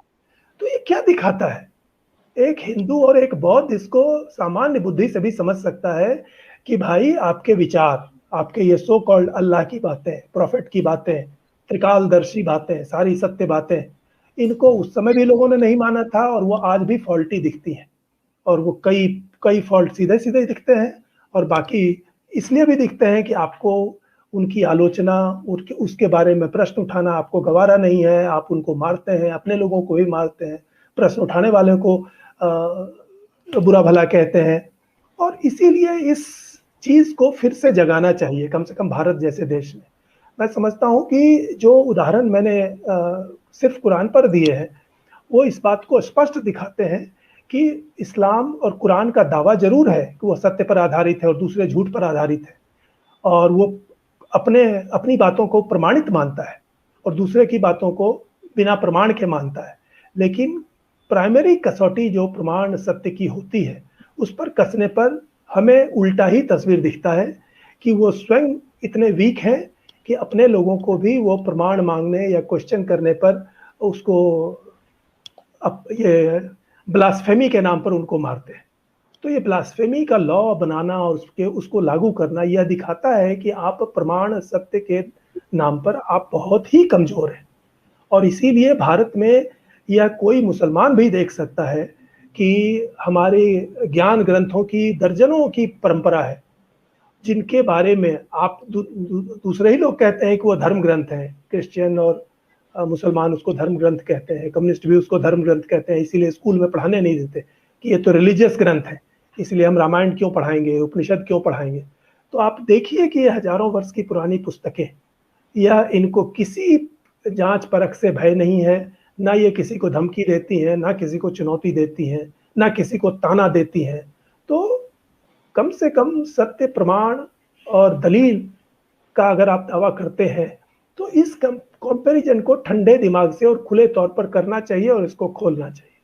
तो ये क्या दिखाता है? एक हिंदू और एक बौद्ध इसको सामान्य बुद्धि से भी समझ सकता है कि भाई आपके विचार, आपके ये सो कॉल्ड अल्लाह की बातें, प्रॉफिट की बातें, त्रिकालदर्शी बातें, सारी सत्य बातें, इनको उस समय भी लोगों ने नहीं माना था और वो आज भी फॉल्टी दिखती हैं। और वो कई कई फॉल्ट सीधे सीधे दिखते हैं और बाकी इसलिए भी दिखते हैं कि आपको उनकी आलोचना, उसके बारे में प्रश्न उठाना आपको गवारा नहीं है, आप उनको मारते हैं, अपने लोगों को भी मारते हैं, प्रश्न उठाने वाले को बुरा भला कहते हैं। और इसीलिए इस चीज को फिर से जगाना चाहिए, कम से कम भारत जैसे देश में। मैं समझता हूँ कि जो उदाहरण मैंने सिर्फ कुरान पर दिए हैं, वो इस बात को स्पष्ट दिखाते हैं कि इस्लाम और कुरान का दावा जरूर है कि वो सत्य पर आधारित है और दूसरे झूठ पर आधारित है, और वो अपनी बातों को प्रमाणित मानता है और दूसरे की बातों को बिना प्रमाण के मानता है। लेकिन प्राइमरी कसौटी जो प्रमाण सत्य की होती है, उस पर कसने पर हमें उल्टा ही तस्वीर दिखता है कि वो स्वयं इतने वीक हैं कि अपने लोगों को भी वो प्रमाण मांगने या क्वेश्चन करने पर उसको ये ब्लास्फेमी के नाम पर उनको मारते हैं। तो ये ब्लास्फेमी का लॉ बनाना और उसको लागू करना यह दिखाता है कि आप प्रमाण सत्य के नाम पर आप बहुत ही कमजोर हैं। और इसीलिए भारत में यह कोई मुसलमान भी देख सकता है कि हमारे ज्ञान ग्रंथों की दर्जनों की परंपरा है, जिनके बारे में आप दूसरे ही लोग कहते हैं कि वो धर्म ग्रंथ हैं। क्रिश्चियन और मुसलमान उसको धर्म ग्रंथ कहते हैं, कम्युनिस्ट भी उसको धर्म ग्रंथ कहते हैं, इसीलिए स्कूल में पढ़ाने नहीं देते कि ये तो रिलीजियस ग्रंथ है, इसलिए हम रामायण क्यों पढ़ाएंगे, उपनिषद क्यों पढ़ाएंगे। तो आप देखिए कि ये हजारों वर्ष की पुरानी पुस्तकें, यह इनको किसी जांच परख से भय नहीं है, ना ये किसी को धमकी देती हैं, ना किसी को चुनौती देती हैं, ना किसी को ताना देती हैं। तो कम से कम सत्य, प्रमाण और दलील का अगर आप दावा करते हैं तो इस कंपैरिजन को ठंडे दिमाग से और खुले तौर पर करना चाहिए और इसको खोलना चाहिए।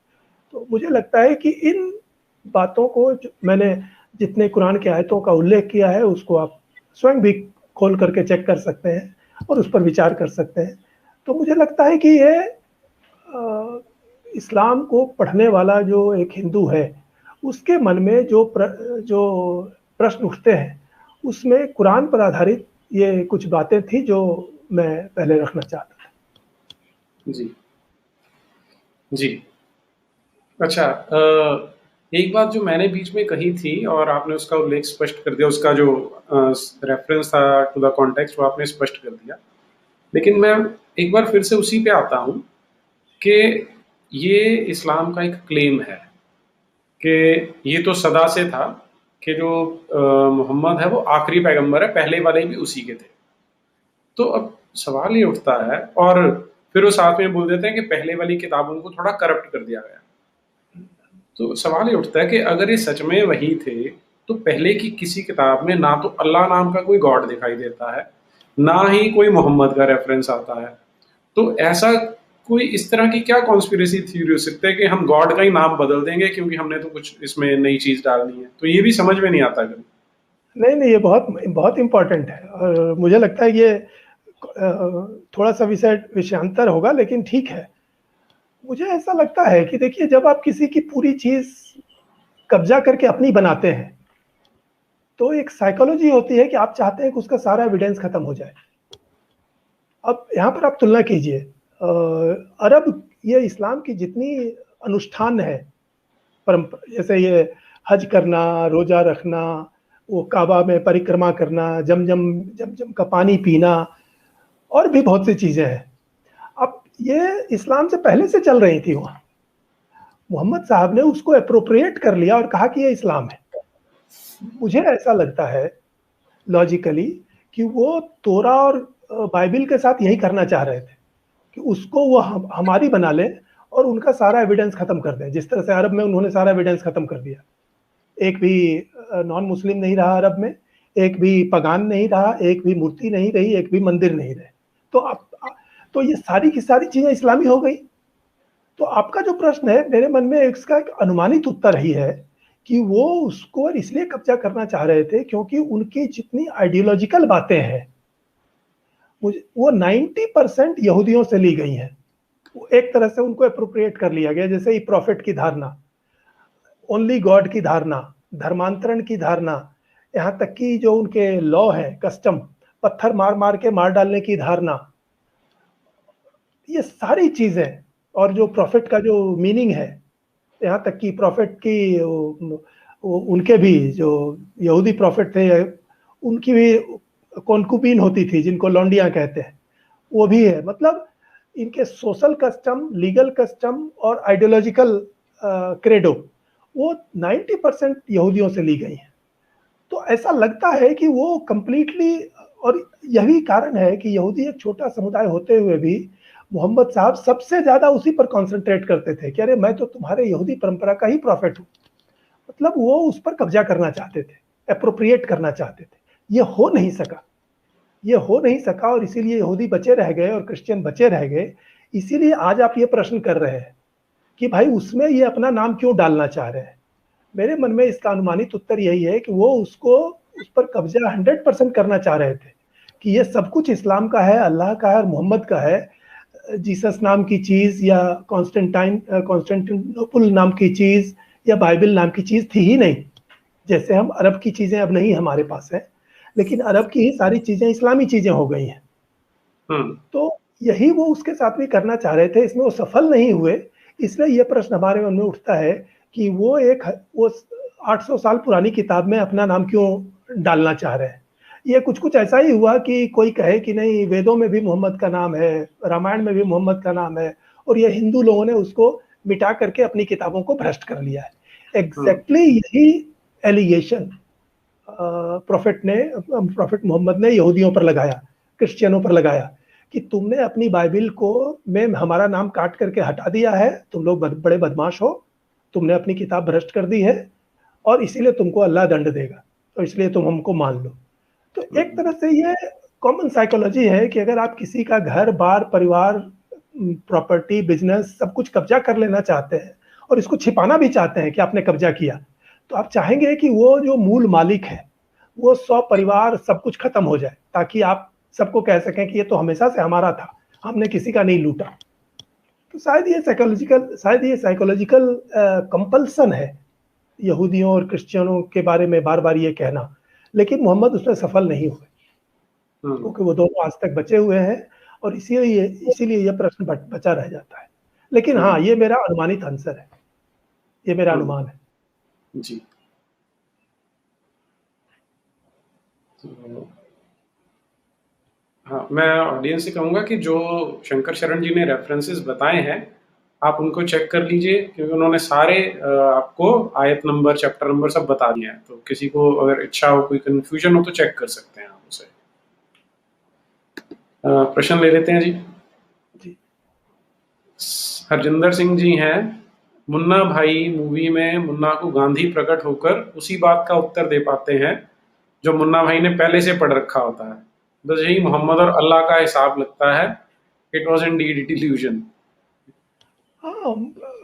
तो मुझे लगता है कि इन बातों को मैंने जितने कुरान की आयतों का उल्लेख किया है उसको आप स्वयं भी खोल करके चेक कर सकते हैं और उस पर विचार कर सकते हैं। तो मुझे लगता है कि ये इस्लाम को पढ़ने वाला जो एक हिंदू है, उसके मन में जो प्रश्न उठते हैं, उसमें कुरान पर आधारित ये कुछ बातें थी जो मैं पहले रखना चाहता था। जी जी। अच्छा, एक बात जो मैंने बीच में कही थी और आपने उसका उल्लेख स्पष्ट कर दिया, उसका जो रेफरेंस था टू द कॉन्टेक्स्ट वो आपने स्पष्ट कर दिया। लेकिन मैं एक बार फिर से उसी पे आता हूँ कि ये इस्लाम का एक क्लेम है कि ये तो सदा से था कि जो मोहम्मद है वो आखिरी पैगंबर है, पहले वाले भी उसी के थे। तो अब सवाल ये उठता है, और फिर वो साथ में बोल देते हैं कि पहले वाली किताबों को थोड़ा करप्ट कर दिया गया। तो सवाल ये उठता है कि अगर ये सच में वही थे, तो पहले की किसी किताब में ना तो अल्लाह नाम का कोई गॉड दिखाई देता है, ना ही कोई मोहम्मद का रेफरेंस आता है। तो ऐसा कोई इस तरह की क्या कॉन्स्पिरेसी थ्योरी हो सकता है कि हम गॉड का ही नाम बदल देंगे क्योंकि हमने तो कुछ इसमें नई चीज डालनी है? तो ये भी समझ में नहीं आता कभी। नहीं, ये बहुत बहुत इम्पोर्टेंट है और मुझे लगता है ये थोड़ा सा विषयांतर होगा, लेकिन ठीक है। मुझे ऐसा लगता है कि देखिए, जब आप किसी की पूरी चीज कब्जा करके अपनी बनाते हैं तो एक साइकोलॉजी होती है कि आप चाहते हैं कि उसका सारा एविडेंस खत्म हो जाए। अब यहाँ पर आप तुलना कीजिए, अरब, ये इस्लाम की जितनी अनुष्ठान है, परंपरा, जैसे ये हज करना, रोजा रखना, वो काबा में परिक्रमा करना, जमजम का पानी पीना, और भी बहुत सी चीजें हैं। अब ये इस्लाम से पहले से चल रही थी वहां। मोहम्मद साहब ने उसको अप्रोप्रिएट कर लिया और कहा कि ये इस्लाम है। मुझे ऐसा लगता है लॉजिकली कि वो तोरा और बाइबिल के साथ यही करना चाह रहे थे कि उसको वो हमारी बना लें और उनका सारा एविडेंस खत्म कर दें, जिस तरह से अरब में उन्होंने सारा एविडेंस खत्म कर दिया। एक भी नॉन मुस्लिम नहीं रहा अरब में, एक भी पगान नहीं रहा, एक भी मूर्ति नहीं रही, एक भी मंदिर नहीं रहे। तो अब तो ये सारी की सारी चीजें इस्लामी हो गई। तो आपका जो प्रश्न है, मेरे मन में इसका एक अनुमानित उत्तर ही है कि वो उसको इसलिए कब्जा करना चाह रहे थे क्योंकि उनकी जितनी आइडियोलॉजिकल बातें हैं वो 90% यहूदियों से ली गई हैं। वो एक तरह से उनको अप्रोप्रिएट कर लिया गया, जैसे ही प्रॉफिट की धारणा, ओनली गॉड की धारणा, धर्मांतरण की धारणा, यहाँ तक कि जो उनके लॉ है, कस्टम, पत्थर मार मार के मार डालने की धारणा, ये सारी चीजें, और जो प्रॉफिट का जो मीनिंग है, यहाँ तक कि प्रॉफिट की उनके भी जो यहूदी प्रॉफिट थे, उनकी भी कॉन्कुबीन होती थी, जिनको लौंडियां कहते हैं, वो भी है। मतलब इनके सोशल कस्टम, लीगल कस्टम और आइडियोलॉजिकल क्रेडो, वो 90% यहूदियों से ली गई हैं। तो ऐसा लगता है कि वो कंप्लीटली, और यही कारण है कि यहूदी एक छोटा समुदाय होते हुए भी मोहम्मद साहब सबसे ज्यादा उसी पर कॉन्सेंट्रेट करते थे कि अरे मैं तो तुम्हारे यहूदी परंपरा का ही प्रॉफिट हूँ। मतलब वो उस पर कब्जा करना चाहते थे, अप्रोप्रिएट करना चाहते थे। ये हो नहीं सका, ये हो नहीं सका, और इसीलिए यहूदी बचे रह गए और क्रिश्चियन बचे रह गए। इसीलिए आज आप ये प्रश्न कर रहे हैं कि भाई उसमें ये अपना नाम क्यों डालना चाह रहे हैं। मेरे मन में इसका अनुमानित उत्तर यही है कि वो उसको, उस पर कब्जा 100% करना चाह रहे थे कि ये सब कुछ इस्लाम का है, अल्लाह का है और मोहम्मद का है। जीसस नाम की चीज या कॉन्स्टेंटिनोपल नाम की चीज या बाइबल नाम की चीज थी ही नहीं। जैसे हम अरब की चीजें अब नहीं हमारे पास है, लेकिन अरब की ही सारी चीजें इस्लामी चीजें हो गई हैं। तो यही वो उसके साथ भी करना चाह रहे थे, इसमें वो सफल नहीं हुए। इसलिए यह प्रश्न हमारे मन में उठता है कि वो 800 साल पुरानी किताब में अपना नाम क्यों डालना चाह रहे हैं। ये कुछ कुछ ऐसा ही हुआ कि कोई कहे कि नहीं, वेदों में भी मोहम्मद का नाम है, रामायण में भी मोहम्मद का नाम है, और ये हिंदू लोगों ने उसको मिटा करके अपनी किताबों को भ्रष्ट कर लिया है। एग्जैक्टली यही एलिगेशन प्रॉफिट मोहम्मद ने यहूदियों पर लगाया, क्रिश्चियनों पर लगाया कि तुमने अपनी बाइबिल को में हमारा नाम काट करके हटा दिया है, तुम लोग बड़े बदमाश हो, तुमने अपनी किताब भ्रष्ट कर दी है और इसीलिए तुमको अल्लाह दंड देगा, तो इसलिए तुम हमको मान लो। तो एक तरह से ये कॉमन साइकोलॉजी है कि अगर आप किसी का घर बार, परिवार, प्रॉपर्टी, बिजनेस, सब कुछ कब्जा कर लेना चाहते हैं और इसको छिपाना भी चाहते हैं कि आपने कब्जा किया, तो आप चाहेंगे कि वो जो मूल मालिक है वो 100 परिवार सब कुछ खत्म हो जाए, ताकि आप सबको कह सकें कि ये तो हमेशा से हमारा था, हमने किसी का नहीं लूटा। तो शायद ये साइकोलॉजिकल कंपल्सन है यहूदियों और क्रिश्चियनों के बारे में बार बार ये कहना। लेकिन मोहम्मद उसमें सफल नहीं हुए क्योंकि वो दोनों आज तक बचे हुए हैं, और इसीलिए ये प्रश्न बचा रह जाता है। लेकिन हाँ, ये मेरा अनुमानित आंसर है, ये मेरा अनुमान है जी। तो हाँ, मैं ऑडियंस से कहूँगा कि जो शंकर शरण जी ने रेफरेंसेस बताए हैं, आप उनको चेक कर लीजिए, क्योंकि उन्होंने सारे आपको आयत नंबर, चैप्टर नंबर सब बता दिए हैं। तो किसी को अगर इच्छा हो, कोई कंफ्यूजन हो, तो चेक कर सकते हैं आप उसे। प्रश्न ले लेते हैं जी। हरजिंदर सिंह जी हैं, मुन्ना भाई मूवी में मुन्ना को गांधी प्रकट होकर उसी बात का उत्तर दे पाते हैं जो मुन्ना भाई ने पहले से पढ़ रखा होता है। बस यही मोहम्मद और अल्लाह का हिसाब लगता है। It was Indeed delusion. हाँ,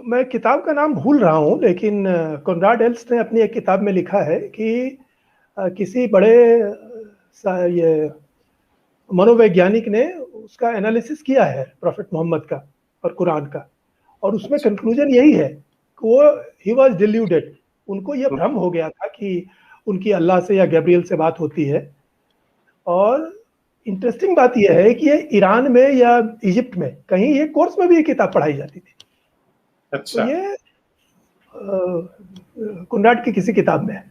मैं किताब का नाम भूल रहा हूँ, लेकिन कॉनराड एल्स ने अपनी एक किताब में लिखा है कि किसी बड़े ये मनोवैज्ञानिक ने उसका एनालिसिस किया है प्रॉफिट मोहम्मद का और कुरान का, और उसमें कंक्लूजन यही है कि वो ही वॉज डिल्यूडेड। उनको ये भ्रम हो गया था कि उनकी अल्लाह से या गैब्रियल से बात होती है। और इंटरेस्टिंग बात यह है कि ये ईरान में या इजिप्ट में कहीं ये कोर्स में भी ये किताब पढ़ाई जाती थी। तो अच्छा। ये कुनराड की किसी किताब में है।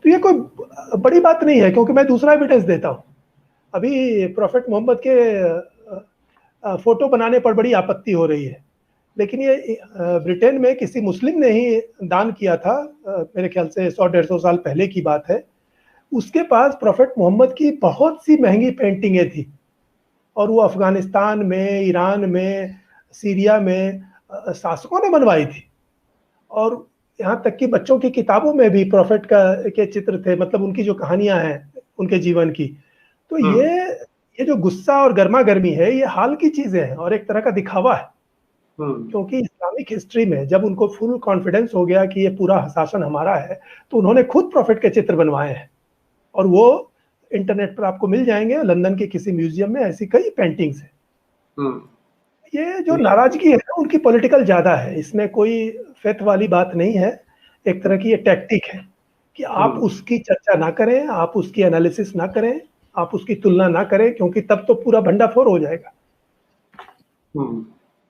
तो ये कोई बड़ी बात नहीं है, क्योंकि मैं दूसरा एविडेंस देता हूँ। अभी प्रोफेट मोहम्मद के फोटो बनाने पर बड़ी आपत्ति हो रही है, लेकिन ये ब्रिटेन में किसी मुस्लिम ने ही दान किया था, मेरे ख्याल से 100-150 साल पहले की बात है। उसके पास प्रोफेट मोहम्मद की बहुत सी महंगी पेंटिंगें थी, और वो अफगानिस्तान में, ईरान में, सीरिया में शासकों ने बनवाई थी। और यहाँ तक कि बच्चों की किताबों में भी प्रोफेट के चित्र थे, मतलब उनकी जो कहानियां हैं उनके जीवन की। तो ये जो गुस्सा और गर्मा गर्मी है, ये हाल की चीजें हैं और एक तरह का दिखावा है। क्योंकि इस्लामिक हिस्ट्री में जब उनको फुल कॉन्फिडेंस हो गया कि ये पूरा शासन हमारा है, तो उन्होंने खुद प्रोफेट के चित्र बनवाए हैं, और वो इंटरनेट पर आपको मिल जाएंगे। लंदन के किसी म्यूजियम में ऐसी कई पेंटिंग्स हैं। ये जो नाराजगी है ना, उनकी पॉलिटिकल ज्यादा है, इसमें कोई फेथ वाली बात नहीं है। एक तरह की ये टैक्टिक है कि आप उसकी चर्चा ना करें, आप उसकी एनालिसिस ना करें, आप उसकी तुलना ना करें, क्योंकि तब तो पूरा भंडाफोड़ हो जाएगा।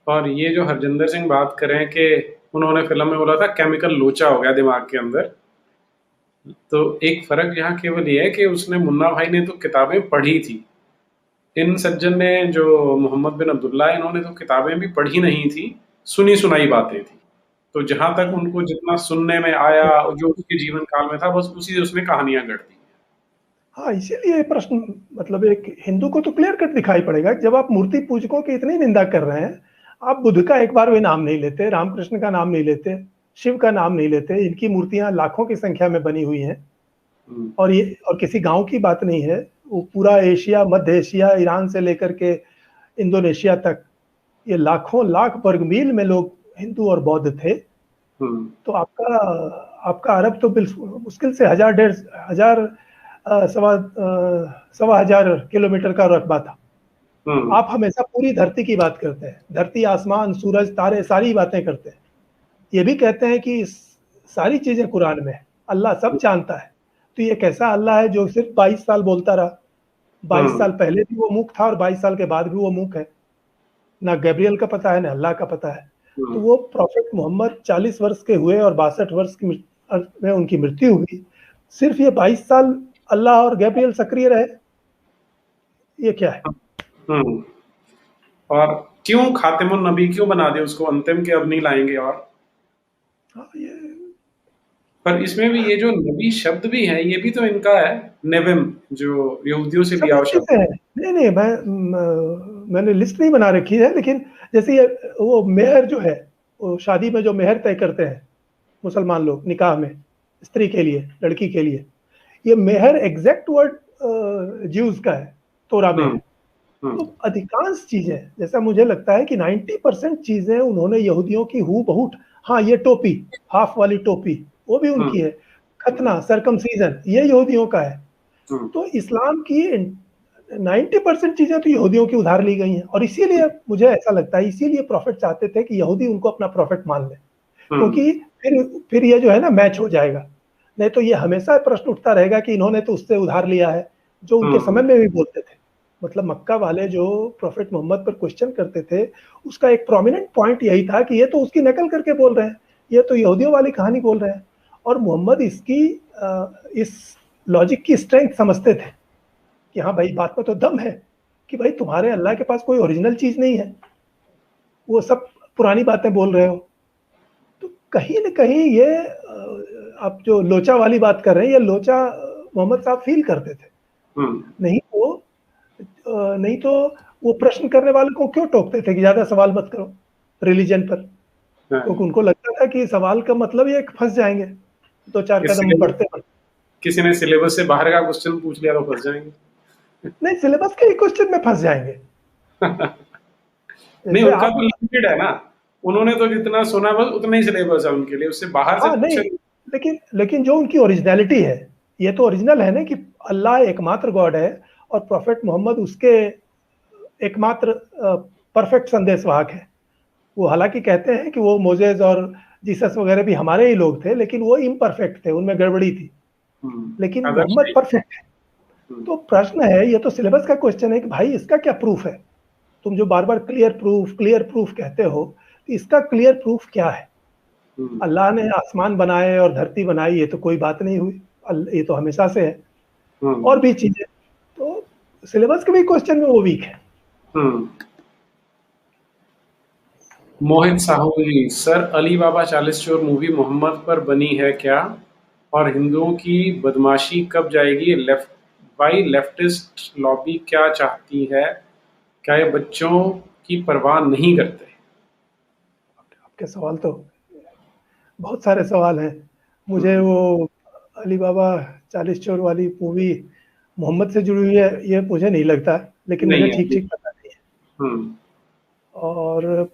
और ये जो हरजिंदर सिंह बात करें कि उन्होंने फिल्म में बोला था केमिकल लोचा हो गया दिमाग के अंदर, तो एक फर्क यहाँ केवल ये है कि उसने, मुन्ना भाई ने तो किताबें पढ़ी थी, इन सज्जन ने जो मोहम्मद बिन अब्दुल्ला, इन्होंने तो किताबें भी पढ़ी नहीं थी, सुनी सुनाई बातें थी। तो जहां तक उनको जितना सुनने में आया, जो उसके जीवन काल में था, बस उसी से उसने कहानियां गढ़ दी। हाँ, इसीलिए प्रश्न, मतलब एक हिंदू को तो क्लियर कट दिखाई पड़ेगा, जब आप मूर्ति पूजकों की इतनी निंदा कर रहे हैं, आप बुद्ध का एक बार भी नाम नहीं लेते, रामकृष्ण का नाम नहीं लेते, शिव का नाम नहीं लेते। इनकी मूर्तियां लाखों की संख्या में बनी हुई हैं, और ये और किसी गांव की बात नहीं है। वो पूरा एशिया, मध्य एशिया, ईरान से लेकर के इंडोनेशिया तक, ये लाखों लाख वर्ग मील में लोग हिंदू और बौद्ध थे। तो आपका अरब तो मुश्किल से 1000-1500 सवा हजार किलोमीटर का रकबा था। आप हमेशा पूरी धरती की बात करते हैं, धरती, आसमान, सूरज, तारे, सारी बातें करते हैं। ये भी कहते हैं कि सारी चीजें कुरान में है, अल्लाह सब जानता है। तो ये कैसा अल्लाह है जो सिर्फ 22 साल बोलता रहा? 22 साल पहले भी वो मूक था और 22 साल के बाद भी वो मूक है। ना गैब्रियल का पता है, ना अल्लाह का पता है। तो वो प्रोफेट मोहम्मद 40 वर्ष के हुए और 62 वर्ष में उनकी मृत्यु हुई। सिर्फ ये 22 साल अल्लाह और गैब्रियल सक्रिय रहे, ये क्या है? और क्यों खातिमुन नबी क्यों बना दे उसको अंतिम के, अब नहीं लाएंगे? और ये पर इसमें भी ये जो नबी शब्द भी है, ये भी तो इनका है, नेविम, जो यहूदियों से लिया हुआ शब्द है। नहीं, मैंने लिस्ट नहीं बना रखी है, लेकिन जैसे ये वो मेहर जो है, वो शादी में जो मेहर तय करते हैं मुसलमान लोग निकाह में, स्त्री के लिए, लड़की के लिए, ये मेहर एग्जैक्ट वर्ड ज्यूज का है, तोरा में है। तो अधिकांश चीजें, जैसा मुझे लगता है कि 90% चीजें उन्होंने यहूदियों की हूबहू, हाँ ये टोपी, हाफ वाली टोपी, वो भी उनकी है। खतना, सरकमसीजन, ये यहूदियों का है। तो इस्लाम की 90% चीजें तो यहूदियों की उधार ली गई हैं, और इसीलिए मुझे ऐसा लगता है, इसीलिए प्रॉफिट चाहते थे कि यहूदी उनको अपना प्रॉफिट मान ले, क्योंकि फिर ये जो है ना मैच हो जाएगा। नहीं तो ये हमेशा प्रश्न उठता रहेगा कि इन्होंने तो उससे उधार लिया है, जो उनके समय में भी बोलते थे। मतलब मक्का वाले जो प्रोफेट मोहम्मद पर क्वेश्चन करते थे, उसका एक प्रोमिनेंट पॉइंट यही था कि ये तो उसकी नकल करके बोल रहे हैं, ये तो यहूदियों वाली कहानी बोल रहे हैं। और मोहम्मद इस लॉजिक की स्ट्रेंथ समझते थे कि हाँ भाई, बात में तो दम है कि भाई तुम्हारे अल्लाह के पास कोई ओरिजिनल चीज नहीं है, वो सब पुरानी बातें बोल रहे हो। तो कहीं न कहीं ये आप जो लोचा वाली बात कर रहे हैं, ये लोचा मोहम्मद साहब फील करते थे। नहीं तो वो प्रश्न करने वाले को क्यों टोकते थे कि ज्यादा सवाल मत करो रिलीजन पर, क्योंकि उनको लगता था कि सवाल का मतलब ये फंस जाएंगे 2-4 कदम बढ़ते बढ़ते। किसी ने सिलेबस से बाहर का क्वेश्चन पूछ लिया तो फंस जाएंगे। नहीं, सिलेबस के क्वेश्चन में फंस जाएंगे। नहीं, उनका तो लिमिटेड है ना, उन्होंने तो जितना सुना बस उतना ही सिलेबस है उनके लिए, उससे बाहर से नहीं, लेकिन जो उनकी ओरिजिनलिटी है, ये तो ओरिजिनल है ना, कि अल्लाह एकमात्र गॉड है और प्रोफेट मोहम्मद उसके एकमात्र परफेक्ट संदेशवाहक है। वो हालांकि कहते हैं कि वो मोजेस और जीसस वगैरह भी हमारे ही लोग थे, लेकिन वो इम्परफेक्ट थे, उनमें गड़बड़ी थी। लेकिन आदर्श मोहम्मद नहीं। परफेक्ट है। तो प्रश्न है, ये तो सिलेबस का क्वेश्चन है कि भाई इसका क्या प्रूफ है? तुम जो बार बार क्लियर प्रूफ कहते हो, तो इसका क्लियर प्रूफ क्या है? अल्लाह ने आसमान बनाए और धरती बनाई, ये तो कोई बात नहीं हुई, ये तो हमेशा से है। और भी चीजें, तो सिलेबस के भी क्वेश्चन में वो वीक है। मोहित साहू जी, सर अली बाबा 40 चोर मूवी मोहम्मद पर बनी है क्या? और हिंदुओं की बदमाशी कब जाएगी? वाई लेफ्टिस्ट लॉबी क्या चाहती है? क्या ये बच्चों की परवाह नहीं करते? आपके सवाल तो बहुत सारे सवाल हैं। मुझे हम्म, वो अली बाबा 40 चोर वाली मूवी मोहम्मद से जुड़ी हुई है ये मुझे नहीं लगता, लेकिन मुझे नहीं है ठीक अभी। ठीक पता नहीं है। हम्म, और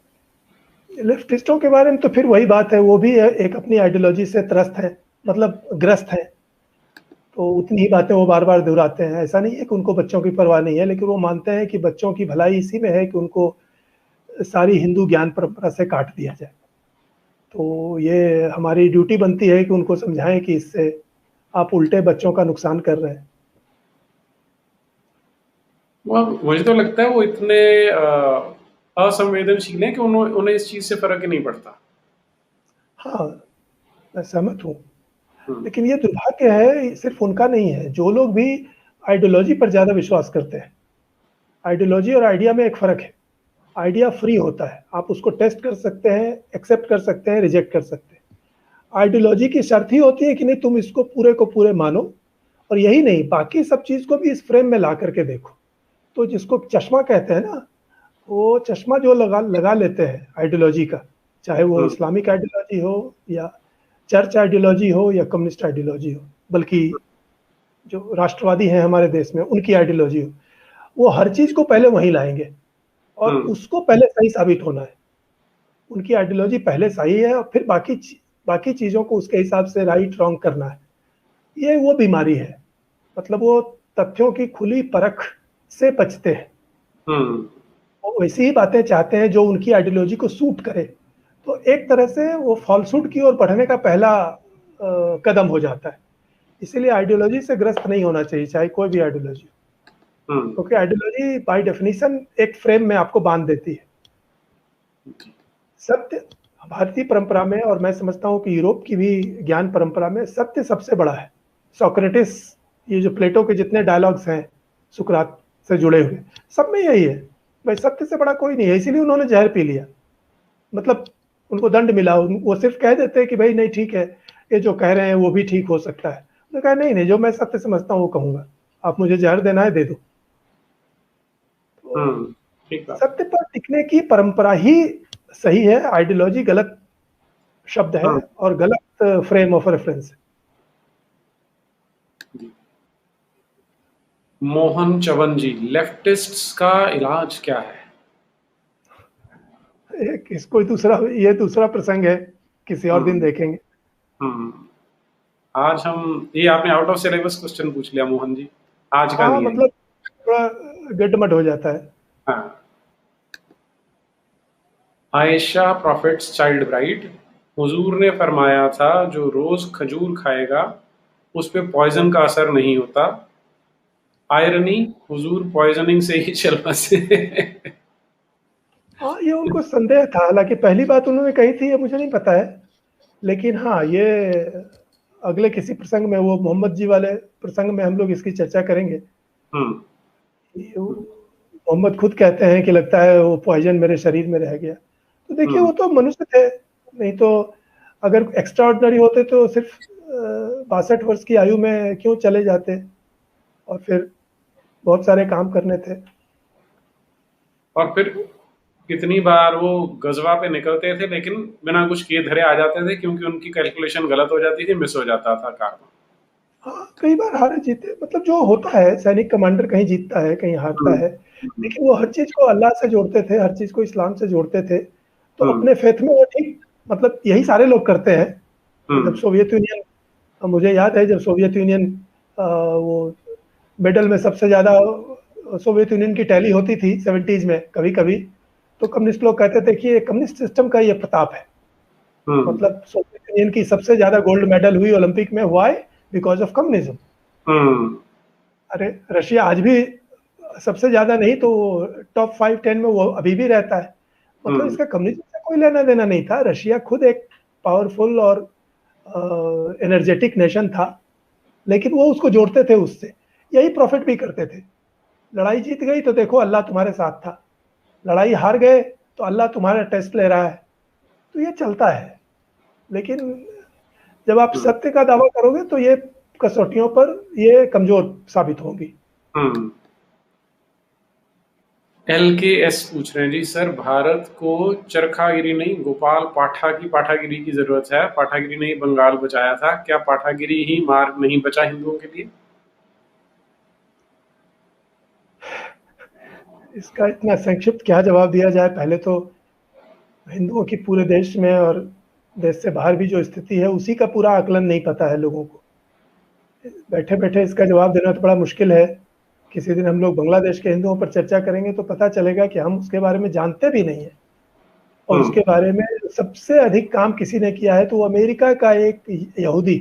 लेफ्टिस्टों के बारे में तो फिर वही बात है, वो भी एक अपनी आइडियोलॉजी से त्रस्त है, मतलब ग्रस्त है। तो उतनी ही बातें वो बार बार दोहराते हैं। ऐसा नहीं है कि उनको बच्चों की परवाह नहीं है, लेकिन वो मानते हैं कि बच्चों की भलाई इसी में है कि उनको सारी हिंदू ज्ञान परंपरा से काट दिया जाए। तो ये हमारी ड्यूटी बनती है कि उनको समझाएं कि इससे आप उल्टे बच्चों का नुकसान कर रहे हैं। मुझे तो लगता है वो इतने असंवेदनशील हैं कि उन्हें इस चीज से फर्क ही नहीं पड़ता। हाँ, मैं सहमत हूँ। हम्म, लेकिन ये दुर्भाग्य है, सिर्फ उनका नहीं है, जो लोग भी आइडियोलॉजी पर ज्यादा विश्वास करते हैं। आइडियोलॉजी और आइडिया में एक फर्क है। आइडिया फ्री होता है, आप उसको टेस्ट कर सकते हैं, एक्सेप्ट कर सकते हैं, रिजेक्ट कर सकते हैं। आइडियोलॉजी की शर्त ही होती है कि नहीं, तुम इसको पूरे को पूरे मानो, और यही नहीं, बाकी सब चीज को भी इस फ्रेम में ला करके देखो। तो जिसको चश्मा कहते हैं ना, वो चश्मा जो लगा लगा लेते हैं आइडियोलॉजी का, चाहे वो हम्म, इस्लामिक आइडियोलॉजी हो या चर्च आइडियोलॉजी हो या कम्युनिस्ट आइडियोलॉजी हो, बल्कि जो राष्ट्रवादी हैं हमारे देश में उनकी आइडियोलॉजी हो, वो हर चीज को पहले वहीं लाएंगे और हम्म, उसको पहले सही साबित होना है। उनकी आइडियोलॉजी पहले सही है और फिर बाकी चीजों को उसके हिसाब से राइट रॉन्ग करना है। ये वो बीमारी है, मतलब वो तथ्यों की खुली परख से बचते हैं। हम्म, वो वैसी ही बातें चाहते हैं जो उनकी आइडियोलॉजी को सूट करे। तो एक तरह से वो फॉल्सूट की ओर बढ़ने का पहला कदम हो जाता है। इसीलिए आइडियोलॉजी से ग्रस्त नहीं होना चाहिए, चाहे कोई भी आइडियोलॉजी हो, हम्म, क्योंकि आइडियोलॉजी बाय डेफिनेशन एक फ्रेम में आपको बांध देती है। सत्य भारतीय परंपरा में, और मैं समझता हूँ कि यूरोप की भी ज्ञान परंपरा में, सत्य सबसे बड़ा है। सोक्रेटिस, ये जो प्लेटो के जितने डायलॉग्स हैं सुकरात से जुड़े हुए, सब में यही है, भाई सत्य से बड़ा कोई नहीं है। इसीलिए उन्होंने जहर पी लिया, मतलब उनको दंड मिला। वो सिर्फ कह देते हैं कि भाई नहीं ठीक है, ये जो कह रहे हैं वो भी ठीक हो सकता है। उन्होंने कहा नहीं नहीं, जो मैं सत्य समझता हूँ वो कहूंगा, आप मुझे जहर देना है दे दो। तो हम्म, ठीक बात। सत्य पर टिकने की परंपरा ही सही है, आइडियोलॉजी गलत शब्द है हम्म, और गलत फ्रेम ऑफ रेफरेंस जी। मोहन चवन जी, लेफ्टिस्ट्स का इलाज क्या है? है। कोई दूसरा, ये दूसरा प्रसंग है, किसी और दिन हम्म, देखेंगे। हम्म, आज हम ये आपने आउट ऑफ सिलेबस क्वेश्चन पूछ लिया मोहन जी, आज का हाँ, नहीं है। मतलब थोड़ा गड्ढमड हो जाता है। हाँ। आयशा प्रॉफिट्स चाइल्ड ब्राइड, हुजूर ने फरमाया था जो रोज खजूर खाएगा उस पे पॉइजन का असर नहीं होता। आयरनी, हुजूर पॉइजनिंग से ही चलवा से। हाँ, ये उनको संदेह था, हालांकि पहली बात उन्होंने कही थी ये मुझे नहीं पता है, लेकिन हाँ, ये अगले किसी प्रसंग में, वो मोहम्मद जी वाले प्रसंग में हम लोग इसकी चर्चा करेंगे। हम्म, मोहम्मद खुद कहते हैं कि लगता है वो पॉइजन मेरे शरीर में रह गया। तो देखिए, हम्म, वो तो मनुष्य थे, नहीं तो अगर एक्स्ट्रा ऑर्डिनरी होते तो सिर्फ 62 वर्ष की आयु में क्यों चले जाते, और फिर बहुत सारे काम करने थे। और फिर कितनी बार वो गजवा पे निकलते थे लेकिन बिना कुछ किए धरे आ जाते थे क्योंकि उनकी कैलकुलेशन गलत हो जाती थी, मिस हो जाता था कार्बन। हाँ, कई बार हारे जीते, मतलब जो होता है, सैनिक कमांडर कहीं जीतता है कहीं हारता हम्म, है, लेकिन वो हर चीज को अल्लाह से जोड़ते थे, हर चीज को इस्लाम से जोड़ते थे। तो हम्म, अपने फेथ में वो ठीक, मतलब यही सारे लोग करते हैं। जब हम्म, सोवियत यूनियन, मुझे याद है जब सोवियत यूनियन वो मेडल में सबसे ज्यादा सोवियत यूनियन की टैली होती थी 70s में कभी कभी, तो कम्युनिस्ट लोग कहते थे कि ये कम्युनिस्ट सिस्टम का ये प्रताप है। हम्म, मतलब सोवियत यूनियन की सबसे ज्यादा गोल्ड मेडल हुई ओलंपिक में, हुआ है बिकॉज ऑफ कम्युनिज्म। हम्म। अरे रशिया आज भी सबसे ज्यादा नहीं तो टॉप 5-10 में वो अभी भी रहता है। मतलब हम्म। इसका कम्युनिज्म से कोई लेना देना नहीं था। रशिया खुद एक पावरफुल और एनर्जेटिक नेशन था, लेकिन वो उसको जोड़ते थे उससे, यही प्रॉफिट भी करते थे। लड़ाई जीत गई तो देखो अल्लाह तुम्हारे साथ था, लड़ाई हार गए तो अल्लाह तुम्हारा टेस्ट ले रहा है। तो ये चलता है। लेकिन जब आप हम्म। सत्य का दावा करोगे तो ये कसौटियों पर ये कमजोर साबित होंगी। हम्म। LKS पूछ रहे हैं जी, सर भारत को चरखागिरी नहीं गोपाल पाठागिरी की जरूरत है। पाठागिरी ने ही बंगाल बचाया था, क्या पाठागिरी ही मार्ग नहीं बचा हिंदुओं के लिए? इसका इतना संक्षिप्त क्या जवाब दिया जाए। पहले तो हिंदुओं की पूरे देश में और देश से बाहर भी जो स्थिति है उसी का पूरा आकलन नहीं पता है लोगों को। बैठे बैठे इसका जवाब देना तो बड़ा मुश्किल है। किसी दिन हम लोग बांग्लादेश के हिंदुओं पर चर्चा करेंगे तो पता चलेगा कि हम उसके बारे में जानते भी नहीं है। और हम्म। उसके बारे में सबसे अधिक काम किसी ने किया है तो वो अमेरिका का एक यहूदी,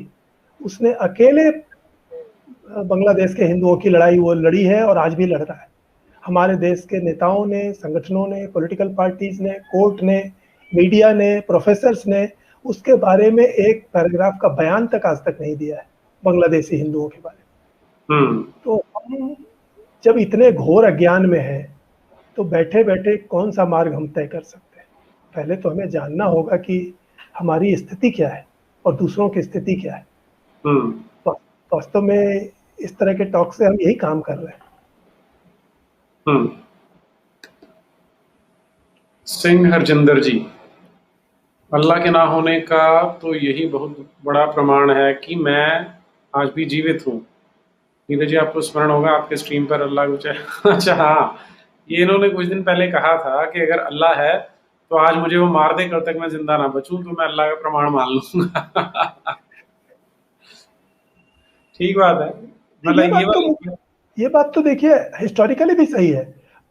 उसने अकेले बांग्लादेश के हिंदुओं की लड़ाई वो लड़ी है और आज भी लड़ रहा है। हमारे देश के नेताओं ने, संगठनों ने, पॉलिटिकल पार्टीज ने, कोर्ट ने, मीडिया ने, प्रोफेसर्स ने उसके बारे में एक पैराग्राफ का बयान तक आज तक नहीं दिया है बांग्लादेशी हिंदुओं के बारे में। हम्म। तो हम जब इतने घोर अज्ञान में हैं तो बैठे बैठे कौन सा मार्ग हम तय कर सकते हैं। पहले तो हमें जानना होगा कि हमारी स्थिति क्या है और दूसरों की स्थिति क्या है। हम्म। वास्तव में इस तरह के टॉक से हम यही काम कर रहे हैं। हम्म। सिंह हरजिंदर जी, अल्लाह के ना होने का तो यही बहुत बड़ा प्रमाण है कि मैं आज भी जीवित हूँ। नीरज जी, आपको स्मरण होगा आपके स्ट्रीम पर अल्लाह कुछ अच्छा हाँ, ये इन्होंने कुछ दिन पहले कहा था कि अगर अल्लाह है तो आज मुझे वो मार दे, कब तक मैं जिंदा ना बचूं तो मैं अल्लाह का प्रमाण मान लूंगा। ठीक बात है। ये मतलब ये बात तो वाली। ये बात तो देखिए हिस्टोरिकली भी सही है।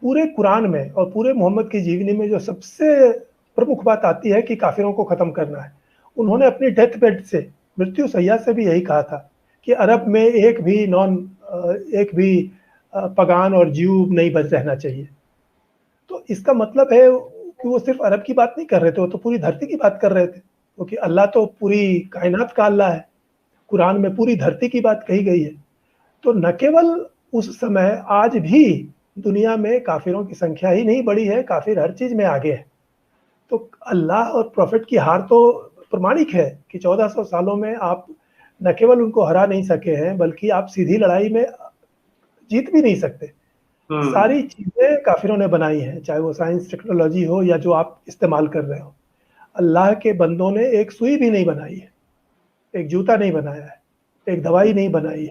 पूरे कुरान में और पूरे मोहम्मद की जीवनी में जो सबसे प्रमुख बात आती है कि काफिरों को खत्म करना है। उन्होंने अपनी डेथ बेड से, मृत्यु शैया से भी यही कहा था कि अरब में एक भी पगान और ज्यू नहीं बच रहना चाहिए। तो इसका मतलब है कि वो सिर्फ अरब की बात नहीं कर रहे थे, वो तो पूरी धरती की बात कर रहे थे, क्योंकि अल्लाह तो पूरी कायनात का अल्लाह है। कुरान में पूरी धरती की बात कही गई है। तो न केवल उस समय, आज भी दुनिया में काफिरों की संख्या ही नहीं बढ़ी है, काफिर हर चीज में आगे है। तो अल्लाह और प्रॉफिट की हार तो प्रमाणिक है कि 1400 सालों में आप न केवल उनको हरा नहीं सके हैं बल्कि आप सीधी लड़ाई में जीत भी नहीं सकते। हम्म। सारी चीजें काफिरों ने बनाई हैं, चाहे वो साइंस टेक्नोलॉजी हो या जो आप इस्तेमाल कर रहे हो। अल्लाह के बंदों ने एक सुई भी नहीं बनाई है, एक जूता नहीं बनाया है, एक दवाई नहीं बनाई है,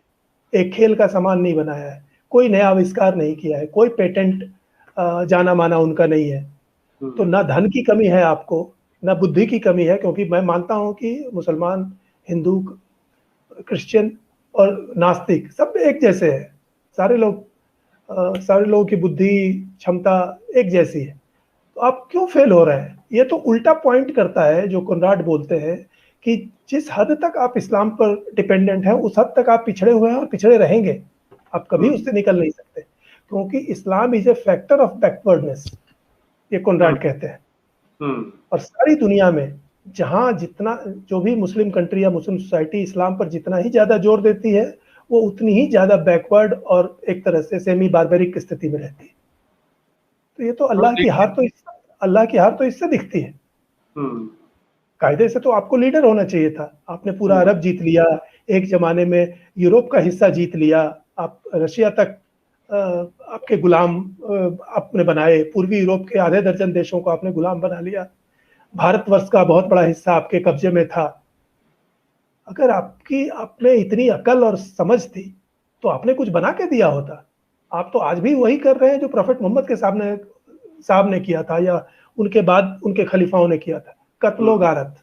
एक खेल का सामान नहीं बनाया है, कोई नया आविष्कार नहीं किया है, कोई पेटेंट जाना माना उनका नहीं है। तो हम्म। ना धन की कमी है आपको, ना बुद्धि की कमी है, क्योंकि मैं मानता हूं कि मुसलमान, हिंदू, क्रिश्चियन और नास्तिक सब एक जैसे हैं। सारे लोग सारे लोगों की बुद्धि क्षमता एक जैसी है। तो आप क्यों फेल हो रहे हैं? ये तो उल्टा पॉइंट करता है जो कॉनराड बोलते हैं कि जिस हद तक आप इस्लाम पर डिपेंडेंट हैं उस हद तक आप पिछड़े हुए हैं और पिछड़े रहेंगे। आप कभी हम्म। उससे निकल नहीं सकते, क्योंकि Islam is a factor of backwardness, ये हम्म। कॉनराड कहते हैं। हम्म। और सारी दुनिया में जहां जितना, जो भी मुस्लिम कंट्री या मुस्लिम सोसाइटी इस्लाम पर जितना ही ज्यादा जोर देती है वो उतनी ही ज्यादा बैकवर्ड और एक तरह से सेमी बारबेरिक स्थिति में रहती है। तो ये तो अब देखिए। अल्लाह की हार तो इससे दिखती है। हम्म। कायदे से तो आपको लीडर होना चाहिए था। आपने पूरा हम्म। अरब जीत लिया, एक जमाने में यूरोप का हिस्सा जीत लिया, आप रशिया तक आपके गुलाम आपने बनाए, पूर्वी यूरोप के आधे दर्जन देशों को आपने गुलाम बना लिया, भारतवर्ष का बहुत बड़ा हिस्सा आपके कब्जे में था। अगर आपकी आप में इतनी अकल और समझ थी तो आपने कुछ बना के दिया होता। आप तो आज भी वही कर रहे हैं जो प्रोफेट मोहम्मद के साहब ने किया था या उनके बाद उनके खलीफाओं ने किया था। कत्लो हम्म। गारत,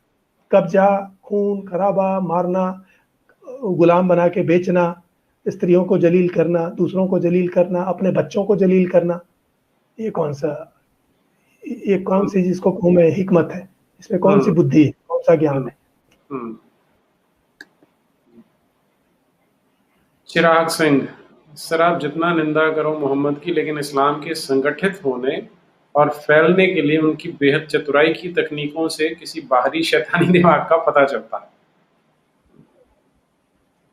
कब्जा, खून खराबा, मारना, गुलाम बना के बेचना, स्त्रियों को जलील करना, दूसरों को जलील करना, अपने बच्चों को जलील करना। ये कौन सा ये कौन हम्म। सी जिसको कहूं मैं हिकमत है? इसमें कौन सी हम्म। बुद्धि है, कौन सा ज्ञान हम्म। है? हम्म। चिराग सिंह, सर आप जितना निंदा करो मोहम्मद की, लेकिन इस्लाम के संगठित होने और फैलने के लिए उनकी बेहद चतुराई की तकनीकों से किसी बाहरी शैतानी दिमाग का पता चलता है।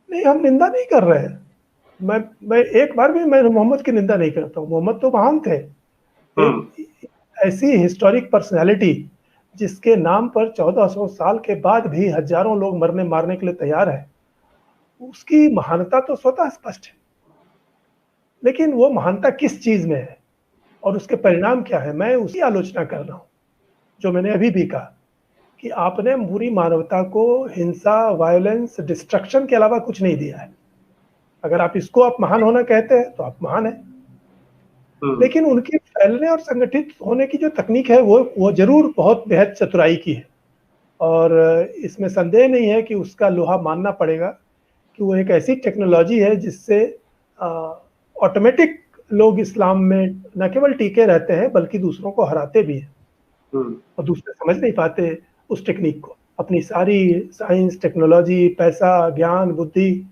नहीं, हम निंदा नहीं कर रहे हैं। मैं एक बार भी मैं मोहम्मद की निंदा नहीं करता हूँ। मोहम्मद तो महान थे, हम्म। एक ऐसी हिस्टोरिक पर्सनैलिटी जिसके नाम पर 1400 साल के बाद भी हजारों लोग मरने मारने के लिए तैयार है। उसकी महानता तो स्वतः स्पष्ट है, लेकिन वो महानता किस चीज में है और उसके परिणाम क्या है, मैं उसकी आलोचना कर रहा हूँ। जो मैंने अभी भी कहा कि आपने पूरी मानवता को हिंसा, वायलेंस, डिस्ट्रक्शन के अलावा कुछ नहीं दिया है। अगर आप इसको आप महान होना कहते हैं तो आप महान है, हम्म। लेकिन उनकी फैलने और संगठित होने की जो तकनीक है वो जरूर बहुत बेहद चतुराई की है। और इसमें संदेह नहीं है कि उसका लोहा मानना पड़ेगा कि वो एक ऐसी टेक्नोलॉजी है जिससे ऑटोमेटिक लोग इस्लाम में न केवल टीके रहते हैं बल्कि दूसरों को हराते भी हैं। हम्म। और दूसरे समझ नहीं पाते उस टेक्निक को। अपनी सारी साइंस, टेक्नोलॉजी, पैसा, ज्ञान, बुद्धि,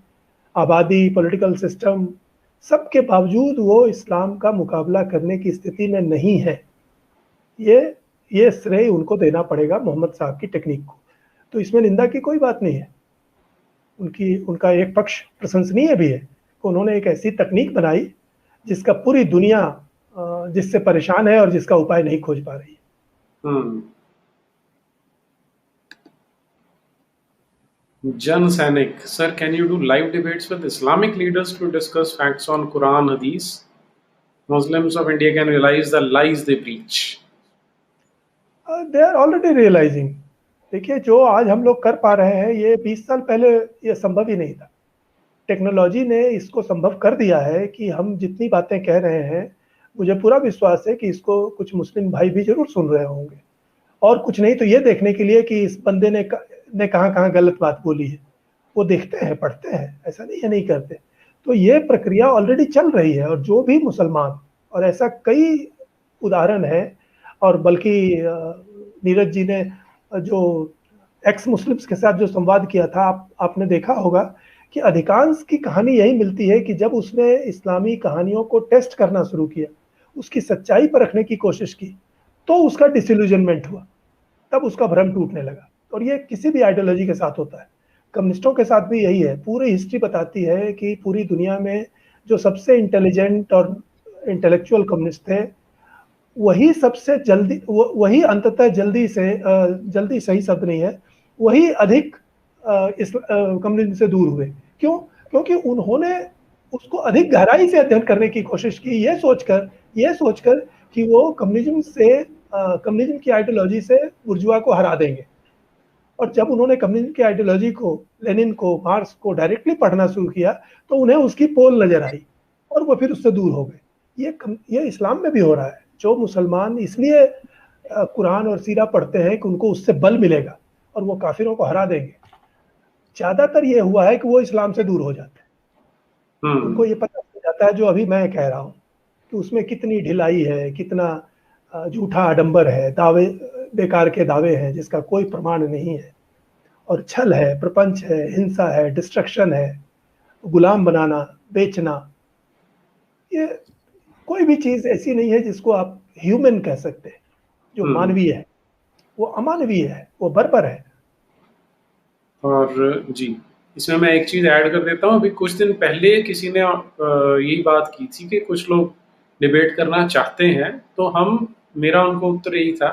आबादी, पॉलिटिकल सिस्टम, सबके बावजूद वो इस्लाम का मुकाबला करने की स्थिति में नहीं है। ये ये श्रेय उनको देना पड़ेगा मोहम्मद साहब की टेक्निक को। तो इसमें निंदा की कोई बात नहीं है। उनका एक पक्ष प्रशंसनीय भी है कि उन्होंने एक ऐसी तकनीक बनाई जिसका पूरी दुनिया जिससे परेशान है और जिसका उपाय नहीं खोज पा रही है। हम्म। जन सैनिक, sir can you do live debates with Islamic leaders to discuss facts on Quran hadith? Muslims of India can realize the lies they preach. They are already realising. देखिए, जो आज हम लोग कर पा रहे हैं ये 20 साल पहले ये संभव ही नहीं था। टेक्नोलॉजी ने इसको संभव कर दिया है कि हम जितनी बातें कह रहे हैं, मुझे पूरा विश्वास है कि इसको कुछ मुस्लिम भाई भी जरूर सुन रहे होंगे। और कुछ नहीं तो ये देखने के लिए कि इस बंदे ने कहाँ कहाँ गलत बात बोली है। वो देखते हैं, पढ़ते हैं, ऐसा नहीं है नहीं करते। तो ये प्रक्रिया ऑलरेडी चल रही है। और जो भी मुसलमान, और ऐसा कई उदाहरण है, और बल्कि नीरज जी ने जो एक्स मुस्लिम्स के साथ जो संवाद किया था, आपने देखा होगा कि अधिकांश की कहानी यही मिलती है कि जब उसने इस्लामी कहानियों को टेस्ट करना शुरू किया, उसकी सच्चाई परखने की कोशिश की, तो उसका डिसइल्यूजनमेंट हुआ, तब उसका भ्रम टूटने लगा। और ये किसी भी आइडियोलॉजी के साथ होता है। कम्युनिस्टों के साथ भी यही है। पूरी हिस्ट्री बताती है कि पूरी दुनिया में जो सबसे इंटेलिजेंट और इंटेलेक्चुअल कम्युनिस्ट थे, वही सबसे जल्दी, वही अंततः जल्दी सही शब्द नहीं है, वही अधिक इस कम्युनिज्म से दूर हुए। क्यों? क्योंकि उन्होंने उसको अधिक गहराई से अध्ययन करने की कोशिश की, ये सोचकर कि वो कम्युनिज्म की आइडियोलॉजी से बुर्जुआ को हरा देंगे। और जब उन्होंने कम्युनिज्म की आइडियोलॉजी को, लेनिन को, मार्क्स को डायरेक्टली पढ़ना शुरू किया, तो उन्हें उसकी पोल नजर आई और वो फिर उससे दूर हो गए। ये इस्लाम में भी हो रहा है। जो मुसलमान इसलिए कुरान और सीरा पढ़ते हैं कि उनको उससे बल मिलेगा और वो काफिरों को हरा देंगे, ज्यादातर ये हुआ है कि वो इस्लाम से दूर हो जाते हैं। उनको ये पता चल जाता है जो अभी मैं कह रहा हूँ कि उसमें कितनी ढिलाई है, कितना झूठा आडंबर है, दावे, बेकार के दावे हैं जिसका कोई प्रमाण नहीं है, और छल है, प्रपंच है, हिंसा है, डिस्ट्रक्शन है, गुलाम बनाना, बेचना। ये कोई भी चीज ऐसी नहीं है जिसको आप ह्यूमन कह सकते हैं, जो मानवीय है। वो अमानवीय है, वो बर्बर है। और जी, इसमें मैं एक चीज़ ऐड कर देता हूँ। अभी कुछ दिन पहले किसी ने यही बात की थी कि कुछ लोग डिबेट करना चाहते हैं, तो मेरा उनको उत्तर यही था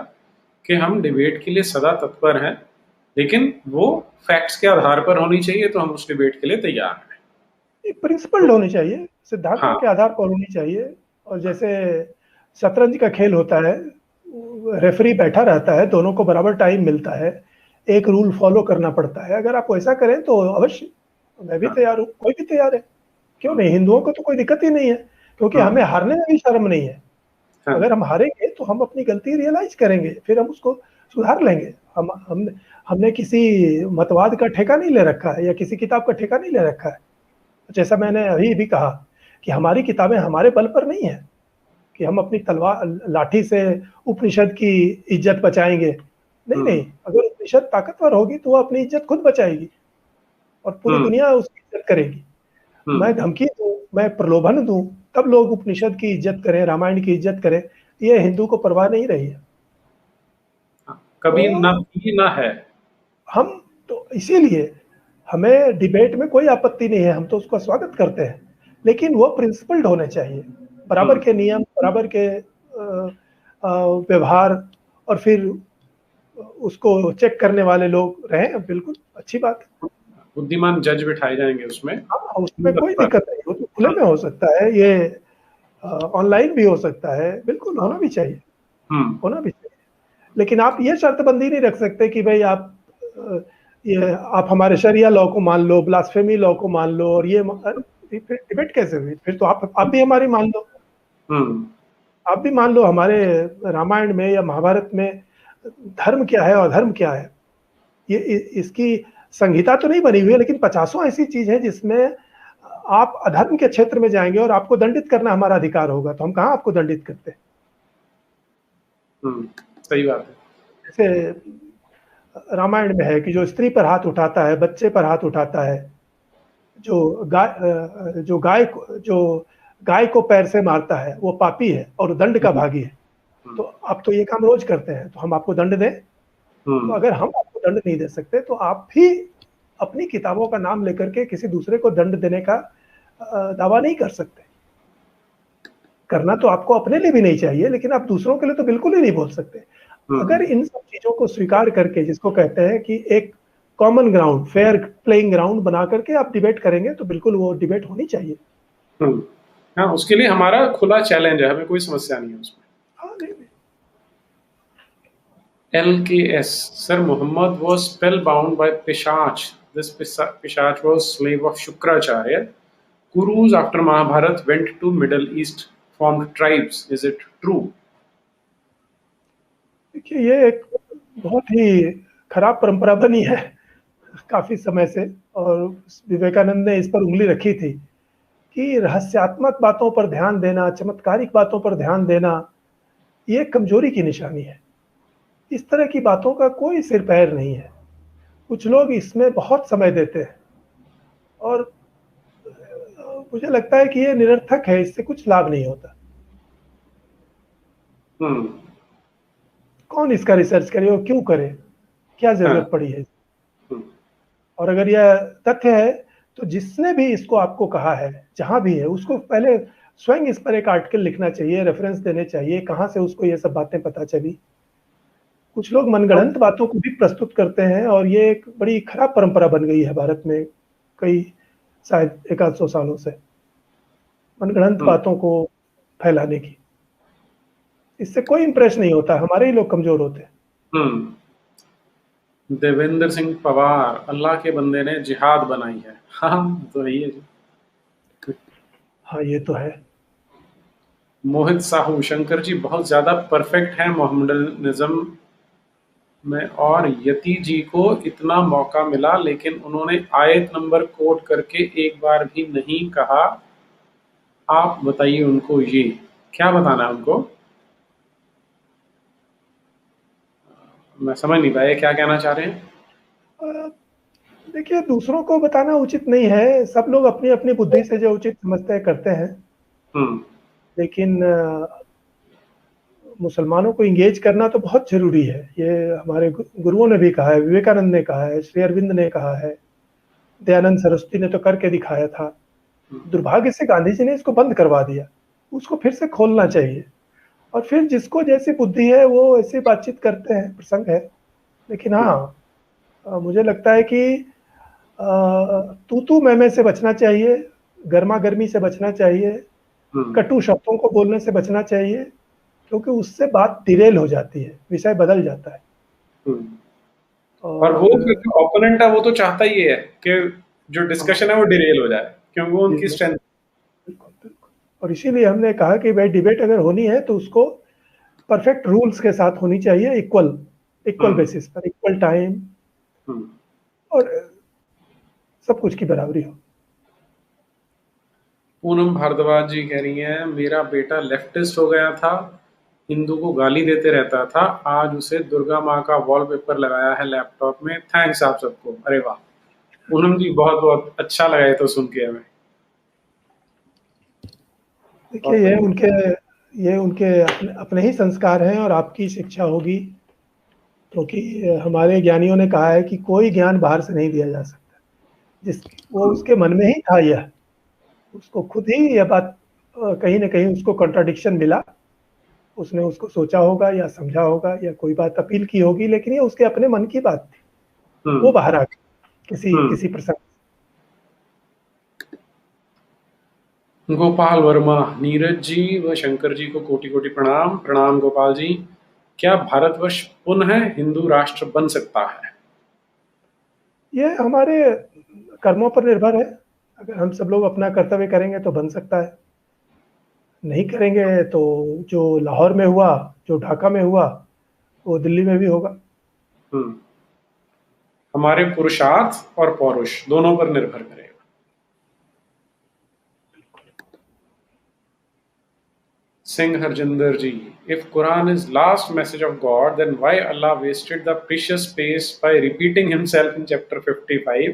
कि हम डिबेट के लिए सदा तत्पर हैं, लेकिन वो फैक्ट्स के आधार पर होनी चाहिए, तो हम उस डिबेट के लिए तैयार हैं। प्रिंसिपल्ड तो होनी चाहिए, सिद्धांतों हाँ। के आधार पर होनी चाहिए। और जैसे शतरंज का खेल होता है, रेफरी बैठा रहता है, दोनों को बराबर टाइम मिलता है, एक रूल फॉलो करना पड़ता है। अगर आप वैसा करें तो अवश्य, मैं भी हाँ। तैयार हूँ, कोई भी तैयार है। क्यों नहीं? हिंदुओं को तो कोई दिक्कत ही नहीं है, क्योंकि हमें हारने में भी शर्म नहीं है। हाँ। अगर हम हारेंगे तो हम अपनी गलती रियलाइज करेंगे, फिर हम उसको सुधार लेंगे। हमने किसी मतवाद का ठेका नहीं ले रखा है या किसी किताब का ठेका नहीं ले रखा है। जैसा मैंने अभी भी कहा कि हमारी किताबें हमारे बल पर नहीं है कि हम अपनी तलवार लाठी से उपनिषद की इज्जत बचाएंगे। नहीं नहीं, अगर उपनिषद ताकतवर होगी तो वो अपनी इज्जत खुद बचाएगी और पूरी दुनिया उसकी इज्जत करेगी। मैं धमकी दूं, मैं प्रलोभन दूं, तब लोग उपनिषद की इज्जत करें, रामायण की इज्जत करें, ये हिंदू को परवाह नहीं रही है। कभी ना तो थी ना है। हम तो इसीलिए हमें डिबेट में कोई आपत्ति नहीं है, हम तो उसका स्वागत करते हैं, लेकिन वो प्रिंसिपल्ड होने चाहिए, बराबर हम्म। के नियम, बराबर के व्यवहार, और फिर उसको चेक करने वाले लोग रहें, बिल्कुल अच्छी बात है। बुद्धिमान जज बिठाए जाएंगे उसमें। हाँ, उसमें कोई पर दिक्कत नहीं, वो तो खुले में हो सकता है, ये ऑनलाइन भी हो सकता है, बिल्कुल होना भी चाहिए, हम्म। होना भी चाहिए। लेकिन आप ये शर्तबंदी नहीं रख सकते कि भाई अ, ये आप हमारे शरिया लॉ को मान लो, ब्लास्फेमी लॉ को मान लो, और ये फिर डिबेट कैसे हुई? फिर तो आप भी हमारी मान लो, हम्म। आप भी मान लो हमारे रामायण में या महाभारत में धर्म क्या है और अधर्म क्या है। ये इसकी संहिता तो नहीं बनी हुई है, लेकिन पचासों ऐसी चीज है जिसमें आप अधर्म के क्षेत्र में जाएंगे और आपको दंडित करना हमारा अधिकार होगा, तो हम कहाँ आपको दंडित करते हैं? सही बात है। जैसे रामायण में है कि जो स्त्री पर हाथ उठाता है, बच्चे पर हाथ उठाता है, जो गाय को पैर से मारता है, वो पापी है और दंड का हम्म। भागी है। हम्म। तो आप तो ये काम रोज करते हैं, तो हम आपको दंड दें? तो हम्म। अगर हम आपको दंड नहीं दे सकते, तो आप भी अपनी किताबों का नाम लेकर के किसी दूसरे को दंड देने का दावा नहीं कर सकते। करना तो आपको अपने लिए भी नहीं चाहिए, लेकिन आप दूसरों के लिए तो बिल्कुल ही नहीं बोल सकते। अगर हम्म। इन सब चीजों को स्वीकार करके, जिसको कहते हैं कि एक common ground, fair playing ground बना करके आप डिबेट करेंगे, तो बिल्कुल वो डिबेट होनी चाहिए। हम्म। हाँ, उसके लिए हमारा खुला चैलेंज है, हमें कोई समस्या नहीं है उसमें। हाँ, नहीं, नहीं। LKS, Sir Muhammad was spellbound by Pishach. This Pishach was slave of Shukracharya. Kurus after Mahabharat went to Middle East, formed tribes. Is it true? देखिए, ये एक बहुत ही खराब परंपरा बनी है काफी समय से, और विवेकानंद ने इस पर उंगली रखी थी कि रहस्यात्मक बातों पर ध्यान देना, चमत्कारिक बातों पर ध्यान देना, ये कमजोरी की निशानी है। इस तरह की बातों का कोई सिर पैर नहीं है। कुछ लोग इसमें बहुत समय देते हैं, और मुझे लगता है कि ये निरर्थक है, इससे कुछ लाभ नहीं होता। हम्म। कौन इसका रिसर्च करे और क्यों करे? क्या हाँ। जरूरत पड़ी है? हम्म। और अगर यह तथ्य है, तो जिसने भी इसको आपको कहा है, जहां भी है, उसको पहले स्वयं इस पर एक आर्टिकल लिखना चाहिए, रेफरेंस देने चाहिए, कहाँ से उसको ये सब बातें पता चली। कुछ लोग मनगढ़ंत बातों को भी प्रस्तुत करते हैं, और ये एक बड़ी खराब परंपरा बन गई है भारत में, कई शायद एक आध सौ सालों से, मनगढ़ंत हम्म। बातों को फैलाने की। इससे कोई इंप्रेस नहीं होता, हमारे ही लोग कमजोर होते हैं। हम्म। देवेंद्र सिंह पवार, अल्लाह के बंदे ने जिहाद बनाई है। हाँ, तो यही है जी। हाँ, ये तो है। मोहित साहू, शंकर जी बहुत ज्यादा परफेक्ट हैं मोहम्मडनिज्म में, और यति जी को इतना मौका मिला लेकिन उन्होंने आयत नंबर कोट करके एक बार भी नहीं कहा। आप बताइए उनको, ये क्या बताना है उनको? मैं समझ नहीं पाया क्या कहना चाह रहे हैं। अ, देखिए, दूसरों को बताना उचित नहीं है, सब लोग अपनी अपनी बुद्धि से जो उचित समझते हैं करते हैं। हम्म। लेकिन मुसलमानों को इंगेज करना तो बहुत जरूरी है, ये हमारे गुरुओं ने भी कहा है, विवेकानंद ने कहा है, श्री अरविंद ने कहा है, दयानंद सरस्वती ने तो करके दिखाया था। दुर्भाग्य से गांधी जी ने इसको बंद करवा दिया, उसको फिर से खोलना चाहिए। और फिर जिसको जैसी बुद्धि है वो ऐसी बातचीत करते हैं, प्रसंग है। लेकिन हाँ, मुझे लगता है कि तू तू मैं से बचना चाहिए, गर्मा गर्मी से बचना चाहिए, हम्म। कटु शब्दों को बोलने से बचना चाहिए, क्योंकि उससे बात डिरेल हो जाती है, विषय बदल जाता है। हम्म। और वो और फिर जो ओपोनेंट है वो तो चाहता ही है कि जो हाँ, डिस्कशन है वो डिरेल हो जाए, क्योंकि वो उनकी बिल्कुल, स्ट्रेंथ। बिल्कुल। और इसीलिए हमने कहा कि भाई डिबेट अगर होनी है तो उसको परफेक्ट रूल्स के साथ होनी चाहिए, इक्वल इक्वल हम्म। बेसिस पर, इक्वल टाइम, हम्म। और सब कुछ की बराबरी हो। पूनम भारद्वाज जी कह रही हैं, मेरा बेटा लेफ्टिस्ट हो गया था, हिंदू को गाली देते रहता था, आज उसे दुर्गा माँ का वॉलपेपर लगाया है लैपटॉप में। थैंक्स आप सबको। अरे वाह पूनम जी, बहुत बहुत अच्छा लगा ये तो सुन के हमें। देखिए ये उनके अपने ही संस्कार हैं और आपकी शिक्षा होगी, क्योंकि हमारे ज्ञानियों ने कहा है कि कोई ज्ञान बाहर से नहीं दिया जा सकता। जिस वो उसके मन में ही था, यह उसको खुद ही यह बात कहीं ना कहीं उसको कॉन्ट्राडिक्शन मिला, उसने उसको सोचा होगा या समझा होगा या कोई बात अपील की होगी, लेकिन ये उसके अपने मन की बात थी, वो बाहर आ गई किसी किसी प्रसंग। गोपाल वर्मा, नीरज जी व शंकर जी को कोटि कोटि प्रणाम। प्रणाम गोपाल जी। क्या भारतवर्ष पुनः हिंदू राष्ट्र बन सकता है? ये हमारे कर्मों पर निर्भर है। अगर हम सब लोग अपना कर्तव्य करेंगे तो बन सकता है, नहीं करेंगे तो जो लाहौर में हुआ, जो ढाका में हुआ, वो दिल्ली में भी होगा। हम्म हमारे पुरुषार्थ और पौरुष दोनों पर निर्भर करेगा। सिंह हरजिंदर जी, if Quran is last message of God, then why Allah wasted the precious space by repeating himself in chapter 55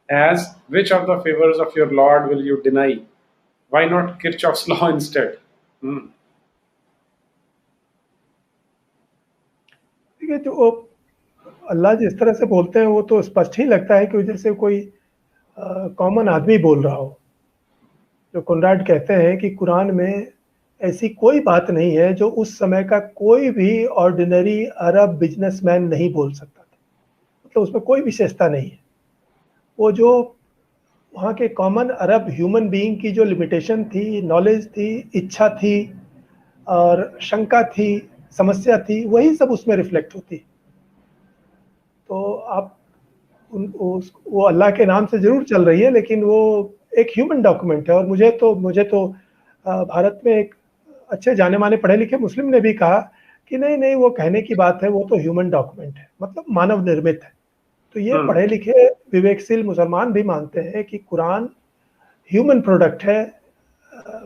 as which of the favors of your Lord will you deny? Why not Kirchhoff's law instead? Hmm. ठीक है, तो अल्लाह जिस तरह से बोलते हैं वो तो स्पष्ट ही लगता है कि जैसे कोई कॉमन आदमी बोल रहा हो। जो कोनराड कहते हैं कि कुरान में ऐसी कोई बात नहीं है जो उस समय का कोई भी ऑर्डिनरी अरब बिजनेसमैन नहीं बोल सकता था, मतलब उसमें कोई विशेषता नहीं है। वो जो वहाँ के कॉमन अरब ह्यूमन बीइंग की जो लिमिटेशन थी, नॉलेज थी, इच्छा थी और शंका थी, समस्या थी, वही सब उसमें रिफ्लेक्ट होती। तो आप वो अल्लाह के नाम से जरूर चल रही है, लेकिन वो एक ह्यूमन डॉक्यूमेंट है। और मुझे तो भारत में एक अच्छे जाने माने पढ़े लिखे मुस्लिम ने भी कहा कि नहीं नहीं, वो कहने की बात है, वो तो ह्यूमन डॉक्यूमेंट है, मतलब मानव निर्मित है। तो ये पढ़े लिखे विवेकशील मुसलमान भी मानते हैं कि कुरान ह्यूमन प्रोडक्ट है,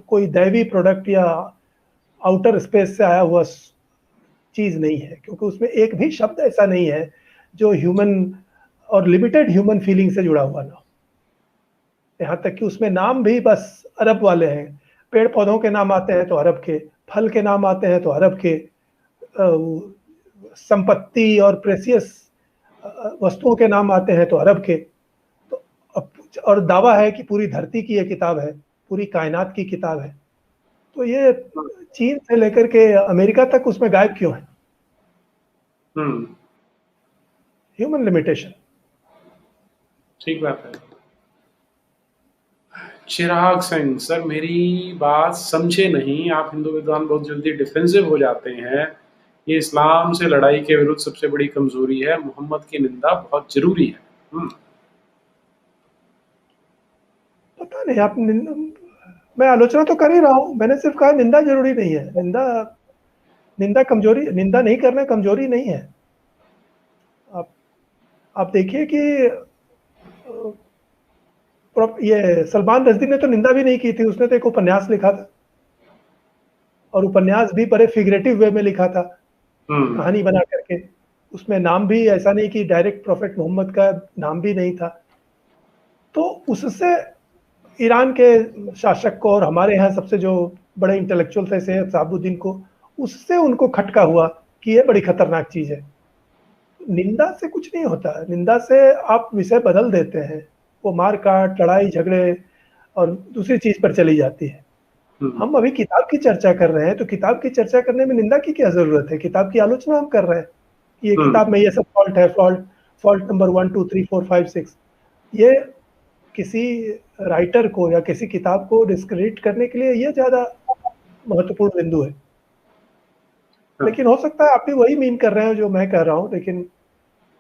कोई दैवी प्रोडक्ट या आउटर स्पेस से आया हुआ चीज नहीं है, क्योंकि उसमें एक भी शब्द ऐसा नहीं है जो ह्यूमन और लिमिटेड ह्यूमन फीलिंग से जुड़ा हुआ ना हो। यहाँ तक कि उसमें नाम भी बस अरब वाले हैं। पेड़ पौधों के नाम आते हैं तो अरब के, फल के नाम आते हैं तो अरब के, संपत्ति और प्रेसियस वस्तुओं के नाम आते हैं तो अरब के। तो और दावा है कि पूरी धरती की ये किताब है, पूरी कायनात की किताब है। तो ये चीन से लेकर के अमेरिका तक उसमें गायब क्यों है? Human limitation. ठीक बात है। चिराग सिंह, सर मेरी बात समझे नहीं, आप हिंदू विद्वान बहुत जल्दी डिफेंसिव हो जाते हैं। ये इस्लाम से लड़ाई के विरुद्ध सबसे बड़ी कमजोरी है। मोहम्मद की निंदा बहुत जरूरी है। पता नहीं, आप मैं आलोचना तो कर ही रहा हूँ। मैंने सिर्फ कहा निंदा जरूरी नहीं है। निंदा कमजोरी, निंदा नहीं करना कमजोरी नहीं है। आप देखिए कि ये सलमान रश्दी ने तो निंदा भी नहीं की थी, उसने तो एक उपन्यास लिखा था, और उपन्यास भी बड़े फिगरेटिव वे में लिखा था, कहानी बना करके। उसमें नाम भी ऐसा नहीं कि डायरेक्ट प्रॉफेट मोहम्मद का नाम भी नहीं था। तो उससे ईरान के शासक को और हमारे यहाँ सबसे जो बड़े इंटेलेक्चुअल थे सैयद शहाबुद्दीन को, उससे उनको खटका हुआ कि ये बड़ी खतरनाक चीज है। निंदा से कुछ नहीं होता, निंदा से आप विषय बदल देते हैं, वो मार काट, लड़ाई झगड़े और दूसरी चीज पर चली जाती है। हम अभी किताब की चर्चा कर रहे हैं, तो किताब की चर्चा करने में निंदा की क्या जरूरत है? किताब की आलोचना हम कर रहे हैं, ये किताब में ये सब फॉल्ट है, फॉल्ट नंबर 1 2 3 4 5 6। ये किसी राइटर को या किसी किताब को डिस्क्रेडिट करने के लिए ये ज्यादा महत्वपूर्ण बिंदु है। लेकिन हो सकता है आप भी वही मीन कर रहे हो जो मैं कह रहा हूँ, लेकिन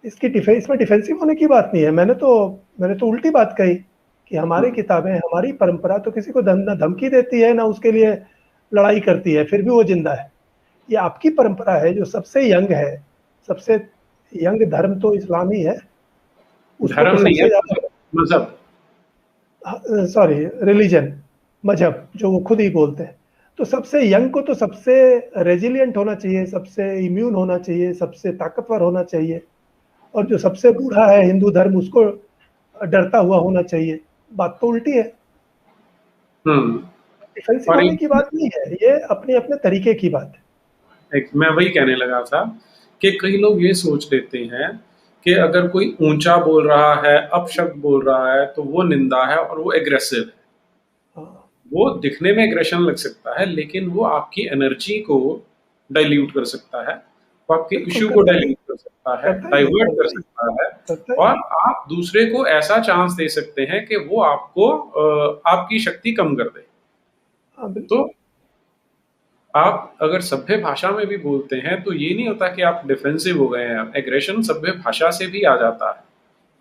इसमें डिफेंसिव होने की बात नहीं है। मैंने तो उल्टी बात कही कि हमारी किताबें, हमारी परंपरा तो किसी को ना धमकी देती है, ना उसके लिए लड़ाई करती है, फिर भी वो जिंदा है। ये आपकी परंपरा है जो सबसे यंग है। सबसे यंग धर्म तो इस्लाम ही है, उसको तो धर्म नहीं है, सबसे ज्यादा, मजहब, सॉरी रिलीजन, मजहब जो वो खुद ही बोलते हैं। तो सबसे यंग को तो सबसे रेजिलियंट होना चाहिए, सबसे इम्यून होना चाहिए, सबसे ताकतवर होना चाहिए। और जो सबसे बूढ़ा है हिंदू धर्म, उसको डरता हुआ होना चाहिए। बात तो उल्टी है। डिफेंसिव और होने की बात नहीं है, ये अपने अपने तरीके की बात है। मैं वही कहने लगा था कि कई लोग ये सोच लेते हैं कि अगर कोई ऊंचा बोल रहा है, अपशब्द बोल रहा है, तो वो निंदा है और वो एग्रेसिव है। हाँ, वो दिखने में एग्रेशन लग सकता है, लेकिन वो आपकी एनर्जी को डाइल्यूट कर सकता है, वो आपके बिल्कुल इश्यू को करता ही डाइल्यूट कर सकता है, करता ही है, डाइवर्ट कर करता ही सकता है, करता ही और है। आप दूसरे को ऐसा चांस दे सकते हैं कि वो आपको आपकी शक्ति कम कर दे। हाँ, तो बिल्कुल। आप अगर सभ्य भाषा में भी बोलते हैं तो ये नहीं होता कि आप डिफेंसिव हो गए हैं। एग्रेशन सभ्य भाषा से भी आ जाता है,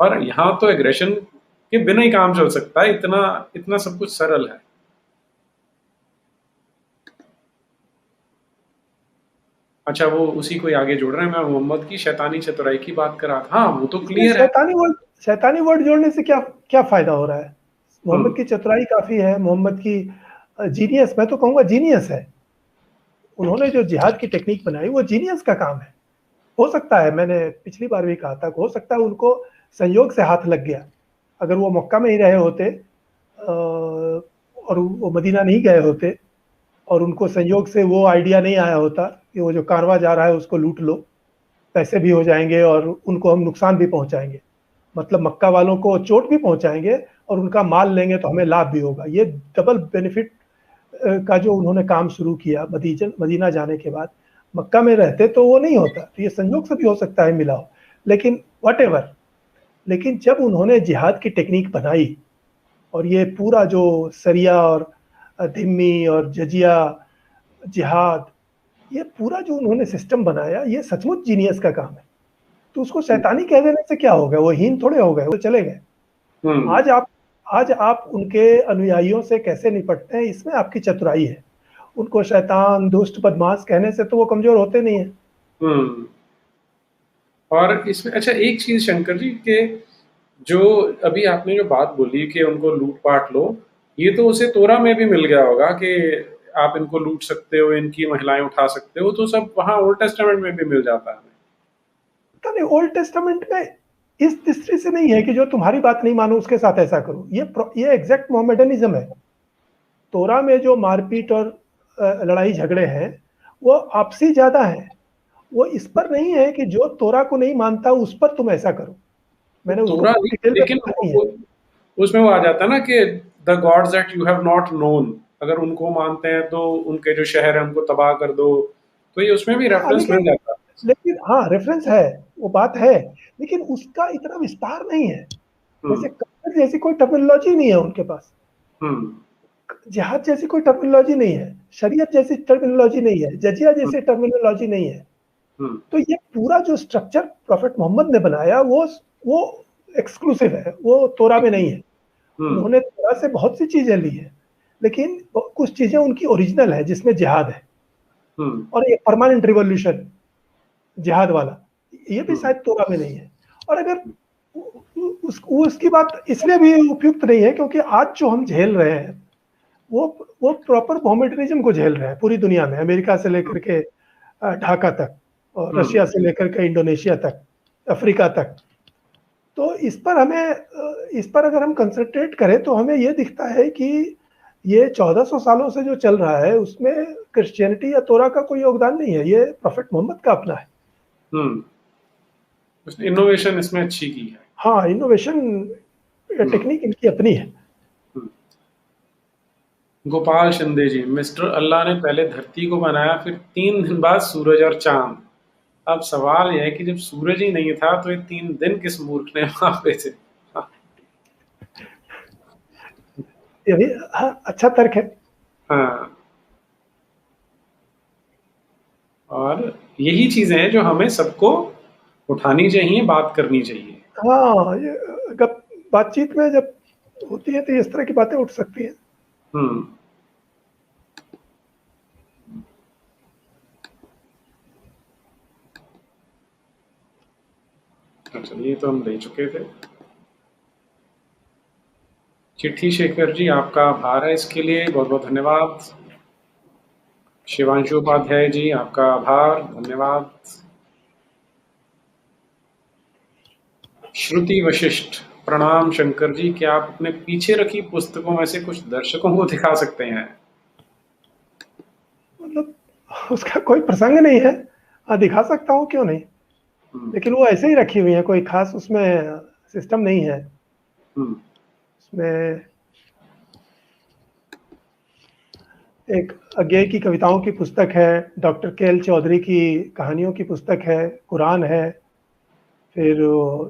और यहाँ तो एग्रेशन के बिना ही काम चल सकता है, इतना इतना सब कुछ सरल है। अच्छा, वो उसी को ही आगे जोड़ रहे हैं। मैं मोहम्मद की शैतानी चतुराई की बात कर रहा था। हाँ, वो तो इसमें क्लियर है। शैतानी वर्ड जोड़ने से क्या क्या फायदा हो रहा है? मोहम्मद हम्म। की चतुराई काफी है, मोहम्मद की जीनियस, मैं तो कहूंगा जीनियस है। उन्होंने जो जिहाद की टेक्निक बनाई वो जीनियस का काम है। हो सकता है, मैंने पिछली बार भी कहा था, हो सकता है उनको संयोग से हाथ लग गया। अगर वो मक्का में ही रहे होते और वो मदीना नहीं गए होते, और उनको संयोग से वो आइडिया नहीं आया होता कि वो जो कारवां जा रहा है उसको लूट लो, पैसे भी हो जाएंगे और उनको हम नुकसान भी पहुंचाएंगे, मतलब मक्का वालों को चोट भी पहुंचाएंगे और उनका माल लेंगे तो हमें लाभ भी होगा। ये डबल बेनिफिट का जो उन्होंने काम शुरू किया मदीना जाने के बाद, मक्का में रहते तो वो नहीं होता। तो ये संयोग से भी हो सकता है मिला हो, लेकिन वट एवर। लेकिन जब उन्होंने जिहाद की टेक्निक बनाई और ये पूरा जो सरिया और धिम्मी और जजिया जिहाद, ये पूरा जो उन्होंने सिस्टम बनाया, ये सचमुच जीनियस का काम है। तो उसको शैतानी कह देने से क्या हो गया? वो हीन थोड़े हो गए, वो चले गए। हम्म। आज आप आज आप उनके अनुयायियों से कैसे निपटते हैं, इसमें आपकी चतुराई है। उनको शैतान, दुष्ट, बदमाश कहने से तो वो कमजोर होते नहीं है। हम्म। और इसमें अच्छा एक चीज शंकर जी के, जो अभी आपने जो बात बोली कि उनको लूट पाट लो, ये तो उसे तोरा में भी मिल गया होगा कि आप इनको लूट सकते हो, इनकी महिलाएं उठा सकते हो, तो सब वहां ओल्ड टेस्टामेंट में भी मिल जाता है। पता नहीं ओल्ड टेस्टामेंट में इस दृष्टि से नहीं है कि जो तुम्हारी बात नहीं मानो उसके साथ ऐसा करो। ये एग्जैक्ट मोहम्मडनिज्म है। तोरा में जो मारपीट और लड़ाई झगड़े हैं वो आपसी ज्यादा है। वो इस पर नहीं है कि जो तोरा को नहीं मानता उस पर तुम ऐसा करो। तो मैंने उसको तोरा बहुत नहीं, डिटेल में लेकिन पढ़ा नहीं है। उसमें वो आ जाता है ना कि the gods that you have not known, अगर उनको मानते हैं तो उनके जो शहर है उनको तबाह कर दो। तो ये उसमें भी हाँ, रेफरेंस मिल जाता है। लेकिन हाँ, रेफरेंस है, वो बात है। लेकिन उसका इतना विस्तार नहीं है। हम्म। जैसे कफर जैसी कोई टर्मिनोलॉजी नहीं है उनके पास, हम्म। जिहाद जैसी कोई टर्मिनोलॉजी नहीं है, शरीयत जैसी टर्मिनोलॉजी नहीं है, जजिया हम्म। जैसी टर्मिनोलॉजी नहीं है। हम्म। तो ये पूरा जो स्ट्रक्चर प्रोफेट मोहम्मद ने बनाया वो एक्सक्लूसिव है, वो तोरा में नहीं है। हम्म। उन्होंने तोरा से बहुत सी चीजें ली है, लेकिन कुछ चीजें उनकी ओरिजिनल है जिसमें जिहाद है। हम्म। और ये परमानेंट रिवॉल्यूशन जिहाद वाला, ये भी हम्म। शायद तोरा में नहीं है। और अगर उसकी बात इसलिए भी उपयुक्त नहीं है क्योंकि आज जो हम झेल रहे हैं वो वो प्रॉपर मोहम्मडनिज्म को झेल रहे हैं पूरी दुनिया में, अमेरिका से लेकर के ढाका तक, और हम्म। रशिया से लेकर के इंडोनेशिया तक, अफ्रीका तक। तो इस पर अगर हम कंसंट्रेट करें तो हमें ये दिखता है कि ये 1400 सालों से जो चल रहा है उसमें क्रिश्चियनिटी या तोरा का कोई योगदान नहीं है, ये प्रोफेट मोहम्मद का अपना है। हम्म। उसने इनोवेशन इसमें अच्छी की है। हाँ, इनोवेशन हम्म। टेक्निक इनकी अपनी है। हम्म। गोपाल शिंदे जी, मिस्टर अल्लाह ने पहले धरती को बनाया, फिर 3 दिन बाद सूरज और चांद। अब सवाल यह है कि जब सूरज ही नहीं था तो ये 3 दिन किस मूर्ख ने मापे थे। ये भी हाँ, अच्छा तर्क है। हाँ, और यही चीजें हैं जो हमें सबको उठानी चाहिए, बात करनी चाहिए। हाँ, ये बातचीत में जब होती है तो इस तरह की बातें उठ सकती हैं। हम्म। अच्छा, ये तो हम ले चुके थे। चिट्ठी शेखर जी, आपका आभार है इसके लिए, बहुत बहुत धन्यवाद। शिवांशु उपाध्याय जी, आपका आभार, धन्यवाद। श्रुति वशिष्ठ, प्रणाम शंकर जी, क्या आप अपने पीछे रखी पुस्तकों में से कुछ दर्शकों को दिखा सकते हैं? मतलब उसका कोई प्रसंग नहीं है। हाँ, दिखा सकता हूँ, क्यों नहीं, लेकिन वो ऐसे ही रखी हुई है, कोई खास उसमें सिस्टम नहीं है। उसमें एक अज्ञे की कविताओं की पुस्तक है, डॉक्टर के एल चौधरी की कहानियों की पुस्तक है, कुरान है, फिर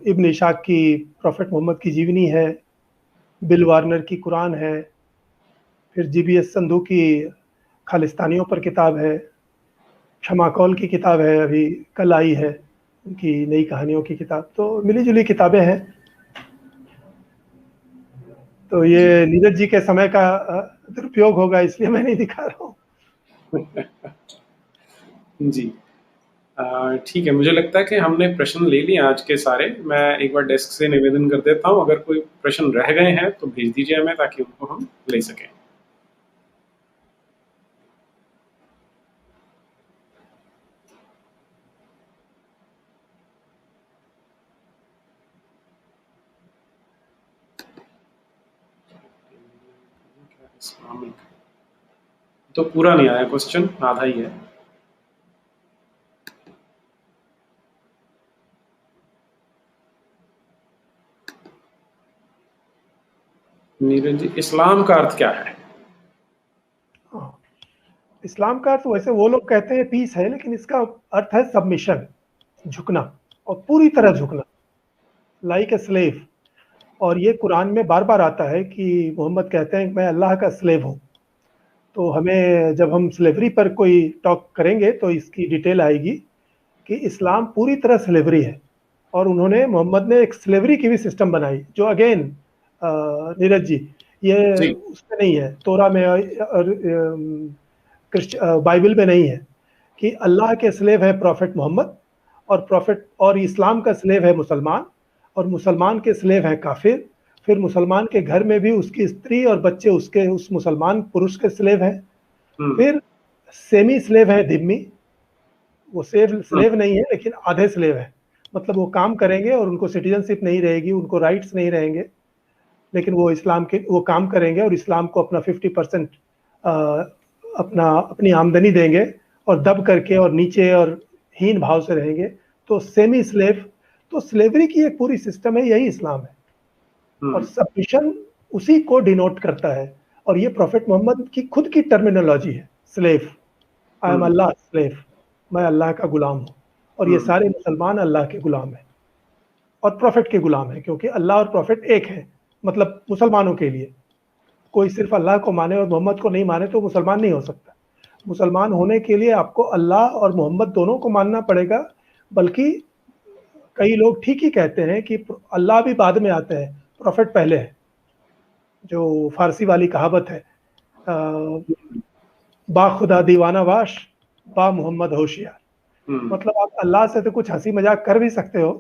इब्न इशाक की प्रॉफेट मोहम्मद की जीवनी है, बिल वार्नर की कुरान है, फिर जीबीएस संधू की खालिस्तानियों पर किताब है, क्षमा कौल की किताब है, अभी कल आई है उनकी नई कहानियों की किताब। तो मिली जुली किताबें हैं। तो जी। ये नीरज जी के समय का दुरुपयोग होगा, इसलिए मैं नहीं दिखा रहा हूँ। जी। ठीक है, मुझे लगता है कि हमने प्रश्न ले लिए आज के सारे। मैं एक बार डेस्क से निवेदन कर देता हूँ, अगर कोई प्रश्न रह गए हैं तो भेज दीजिए हमें, ताकि उनको हम ले सकें। इस्लामिक तो पूरा नहीं आया क्वेश्चन, आधा ही है। नीरज जी, इस्लाम का अर्थ क्या है? हाँ, इस्लाम का अर्थ वैसे वो लोग कहते हैं पीस है, लेकिन इसका अर्थ है सबमिशन, झुकना, और पूरी तरह झुकना, लाइक ए स्लेव। और ये कुरान में बार बार आता है कि मोहम्मद कहते हैं कि मैं अल्लाह का स्लेव हूँ। तो हमें जब हम स्लेवरी पर कोई टॉक करेंगे तो इसकी डिटेल आएगी कि इस्लाम पूरी तरह स्लेवरी है। और उन्होंने, मोहम्मद ने एक स्लेवरी की भी सिस्टम बनाई, जो अगेन नीरज जी, ये जी। उसमें नहीं है, तोरा में और बाइबल में नहीं है कि अल्लाह के स्लेव है प्रॉफिट मोहम्मद, और प्रॉफिट और इस्लाम का स्लेव है मुसलमान, और मुसलमान के स्लेव है काफिर। फिर मुसलमान के घर में भी उसकी स्त्री और बच्चे उसके उस मुसलमान पुरुष के स्लेव हैं। हम्म। फिर सेमी स्लेव है धिम्मी, वो सेव हम्म। स्लेव नहीं है लेकिन आधे स्लेव है। मतलब वो काम करेंगे और उनको सिटीजनशिप नहीं रहेगी, उनको राइट्स नहीं रहेंगे, लेकिन वो इस्लाम के वो काम करेंगे और इस्लाम को अपना 50% अपना अपनी आमदनी देंगे, और दब करके और नीचे और हीन भाव से रहेंगे। तो सेमी स्लेव, तो स्लेवरी की एक पूरी सिस्टम है, यही इस्लाम है। और हम्म। सबमिशन उसी को डिनोट करता है। और ये प्रॉफिट मोहम्मद की खुद की टर्मिनोलॉजी है, slave, I am hmm. Allah slave, मैं अल्लाह का गुलाम हूँ। और ये हम्म। सारे मुसलमान अल्लाह के गुलाम हैं और प्रॉफिट के गुलाम हैं, क्योंकि अल्लाह और प्रॉफिट एक है। मतलब मुसलमानों के लिए कोई सिर्फ अल्लाह को माने और मोहम्मद को नहीं माने तो मुसलमान नहीं हो सकता। मुसलमान होने के लिए आपको अल्लाह और मोहम्मद दोनों को मानना पड़ेगा। बल्कि कई लोग ठीक ही कहते हैं कि अल्लाह भी बाद में आते हैं, प्रॉफिट पहले है। जो फारसी वाली कहावत है, बा खुदा दीवाना वाश, बा मोहम्मद होशियार। हम्म। मतलब आप अल्लाह से तो कुछ हंसी मजाक कर भी सकते हो,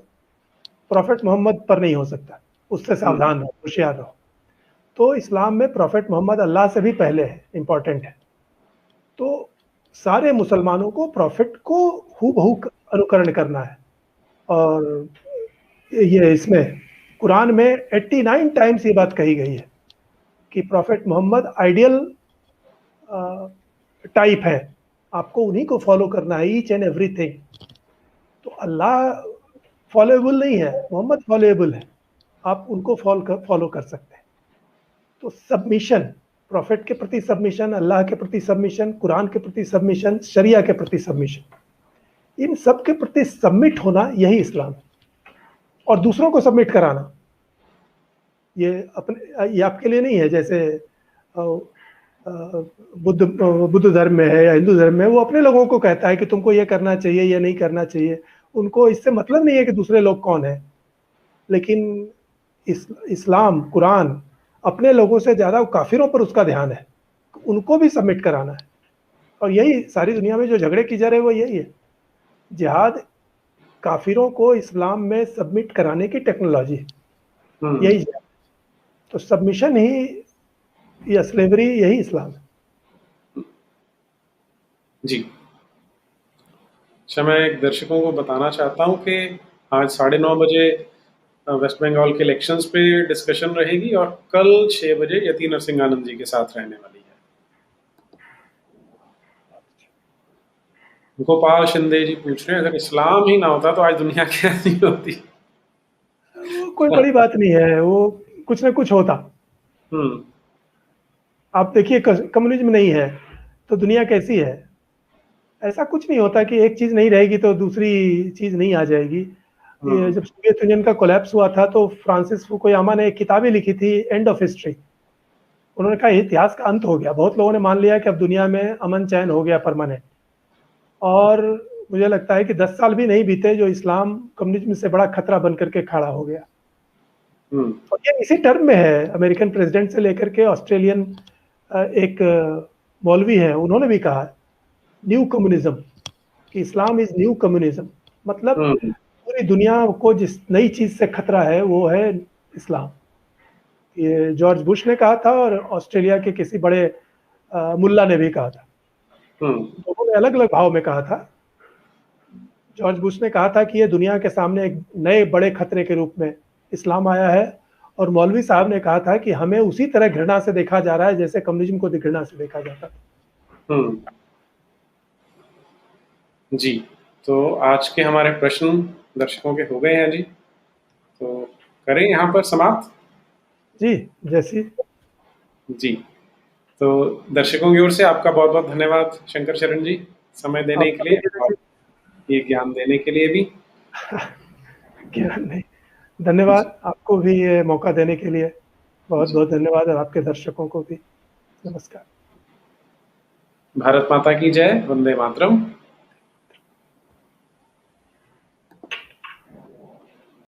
प्रॉफिट मोहम्मद पर नहीं हो सकता। उससे हम्म। सावधान रहो, होशियार रहो। तो इस्लाम में प्रॉफिट मोहम्मद अल्लाह से भी पहले है, इंपॉर्टेंट है। तो सारे मुसलमानों को प्रॉफिट को हूबहू अनुकरण करना है। और ये इसमें कुरान में 89 टाइम्स ये बात कही गई है कि प्रॉफिट मोहम्मद आइडियल टाइप है, आपको उन्हीं को फॉलो करना है, ईच एंड एवरीथिंग। तो अल्लाह फॉलोएबल नहीं है, मोहम्मद फॉलोएबल है, आप उनको फॉलो कर सकते हैं। तो सबमिशन, प्रॉफिट के प्रति सबमिशन, अल्लाह के प्रति सबमिशन, कुरान के प्रति सबमिशन, शरिया के प्रति सबमिशन, इन सब के प्रति सबमिट होना, यही इस्लाम है। और दूसरों को सबमिट कराना, ये अपने, ये आपके लिए नहीं है। जैसे बुद्ध धर्म में है या हिंदू धर्म में, वो अपने लोगों को कहता है कि तुमको ये करना चाहिए, ये नहीं करना चाहिए। उनको इससे मतलब नहीं है कि दूसरे लोग कौन है। लेकिन इस्लाम, कुरान अपने लोगों से ज़्यादा काफिरों पर उसका ध्यान है, उनको भी सबमिट कराना है। और यही सारी दुनिया में जो झगड़े की जा रहे हैं वो यही है, जिहाद काफिरों को इस्लाम में सबमिट कराने की टेक्नोलॉजी है, हम्म। यही जिहाद। तो सबमिशन ही या स्लेवरी, यही इस्लाम है। जी। अच्छा, मैं एक दर्शकों को बताना चाहता हूँ कि आज 9:30 बजे वेस्ट बंगाल के इलेक्शंस पे डिस्कशन रहेगी, और कल 6 बजे यति नरसिंहानंद जी के साथ रहने वाली है। गोपाल शिंदे जी पूछ रहे हैं, अगर इस्लाम ही ना होता तो आज दुनिया कैसी होती? वो कोई बड़ी बात नहीं है, वो कुछ ना कुछ होता। हम्म। आप देखिए, कम्युनिज्म नहीं है तो दुनिया कैसी है? ऐसा कुछ नहीं होता कि एक चीज नहीं रहेगी तो दूसरी चीज नहीं आ जाएगी। ये हम्म। जब सोवियत यूनियन का कोलैप्स हुआ था तो फ्रांसिस फुकुयामा ने एक किताबें लिखी थी, एंड ऑफ हिस्ट्री। उन्होंने कहा इतिहास का अंत हो गया, बहुत लोगों ने मान लिया कि अब दुनिया में अमन चैन हो गया परमानेंट। और मुझे लगता है कि 10 साल भी नहीं बीते जो इस्लाम कम्युनिज्म से बड़ा खतरा बन करके खड़ा हो गया। हम्म। और ये इसी टर्म में है, अमेरिकन प्रेसिडेंट से लेकर के ऑस्ट्रेलियन एक मौलवी है, उन्होंने भी कहा न्यू कम्युनिज्म, कि इस्लाम इज न्यू कम्युनिज्म। मतलब हम्म। पूरी दुनिया को जिस नई चीज से खतरा है वो है इस्लाम। ये जॉर्ज बुश ने कहा था और ऑस्ट्रेलिया के किसी बड़े मुल्ला ने भी कहा था। हम्म। दोनों ने अलग अलग भाव में कहा था। जॉर्ज बुश ने कहा था कि ये दुनिया के सामने एक नए बड़े खतरे के रूप में इस्लाम आया है, और मौलवी साहब ने कहा था कि हमें उसी तरह घृणा से देखा जा रहा है जैसे कम्युनिज्म को घृणा से देखा जाता था। हम्म। जी, तो आज के हमारे प्रश्न दर्शकों के हो गए हैं जी, तो करें यहाँ पर समाप्त। जी, जैसी। जी, तो दर्शकों की ओर से आपका बहुत बहुत धन्यवाद शंकर शरण जी, समय देने के आपका भी लिए और ये ज्ञान देने के लिए भी। क्या नहीं, जी, धन्यवाद आपको भी ये मौका देने के लिए। बहुत जी। बहुत धन्यवाद, और आपके दर्शकों को भी नमस्कार। भारत माता की जय, वंदे मातरम।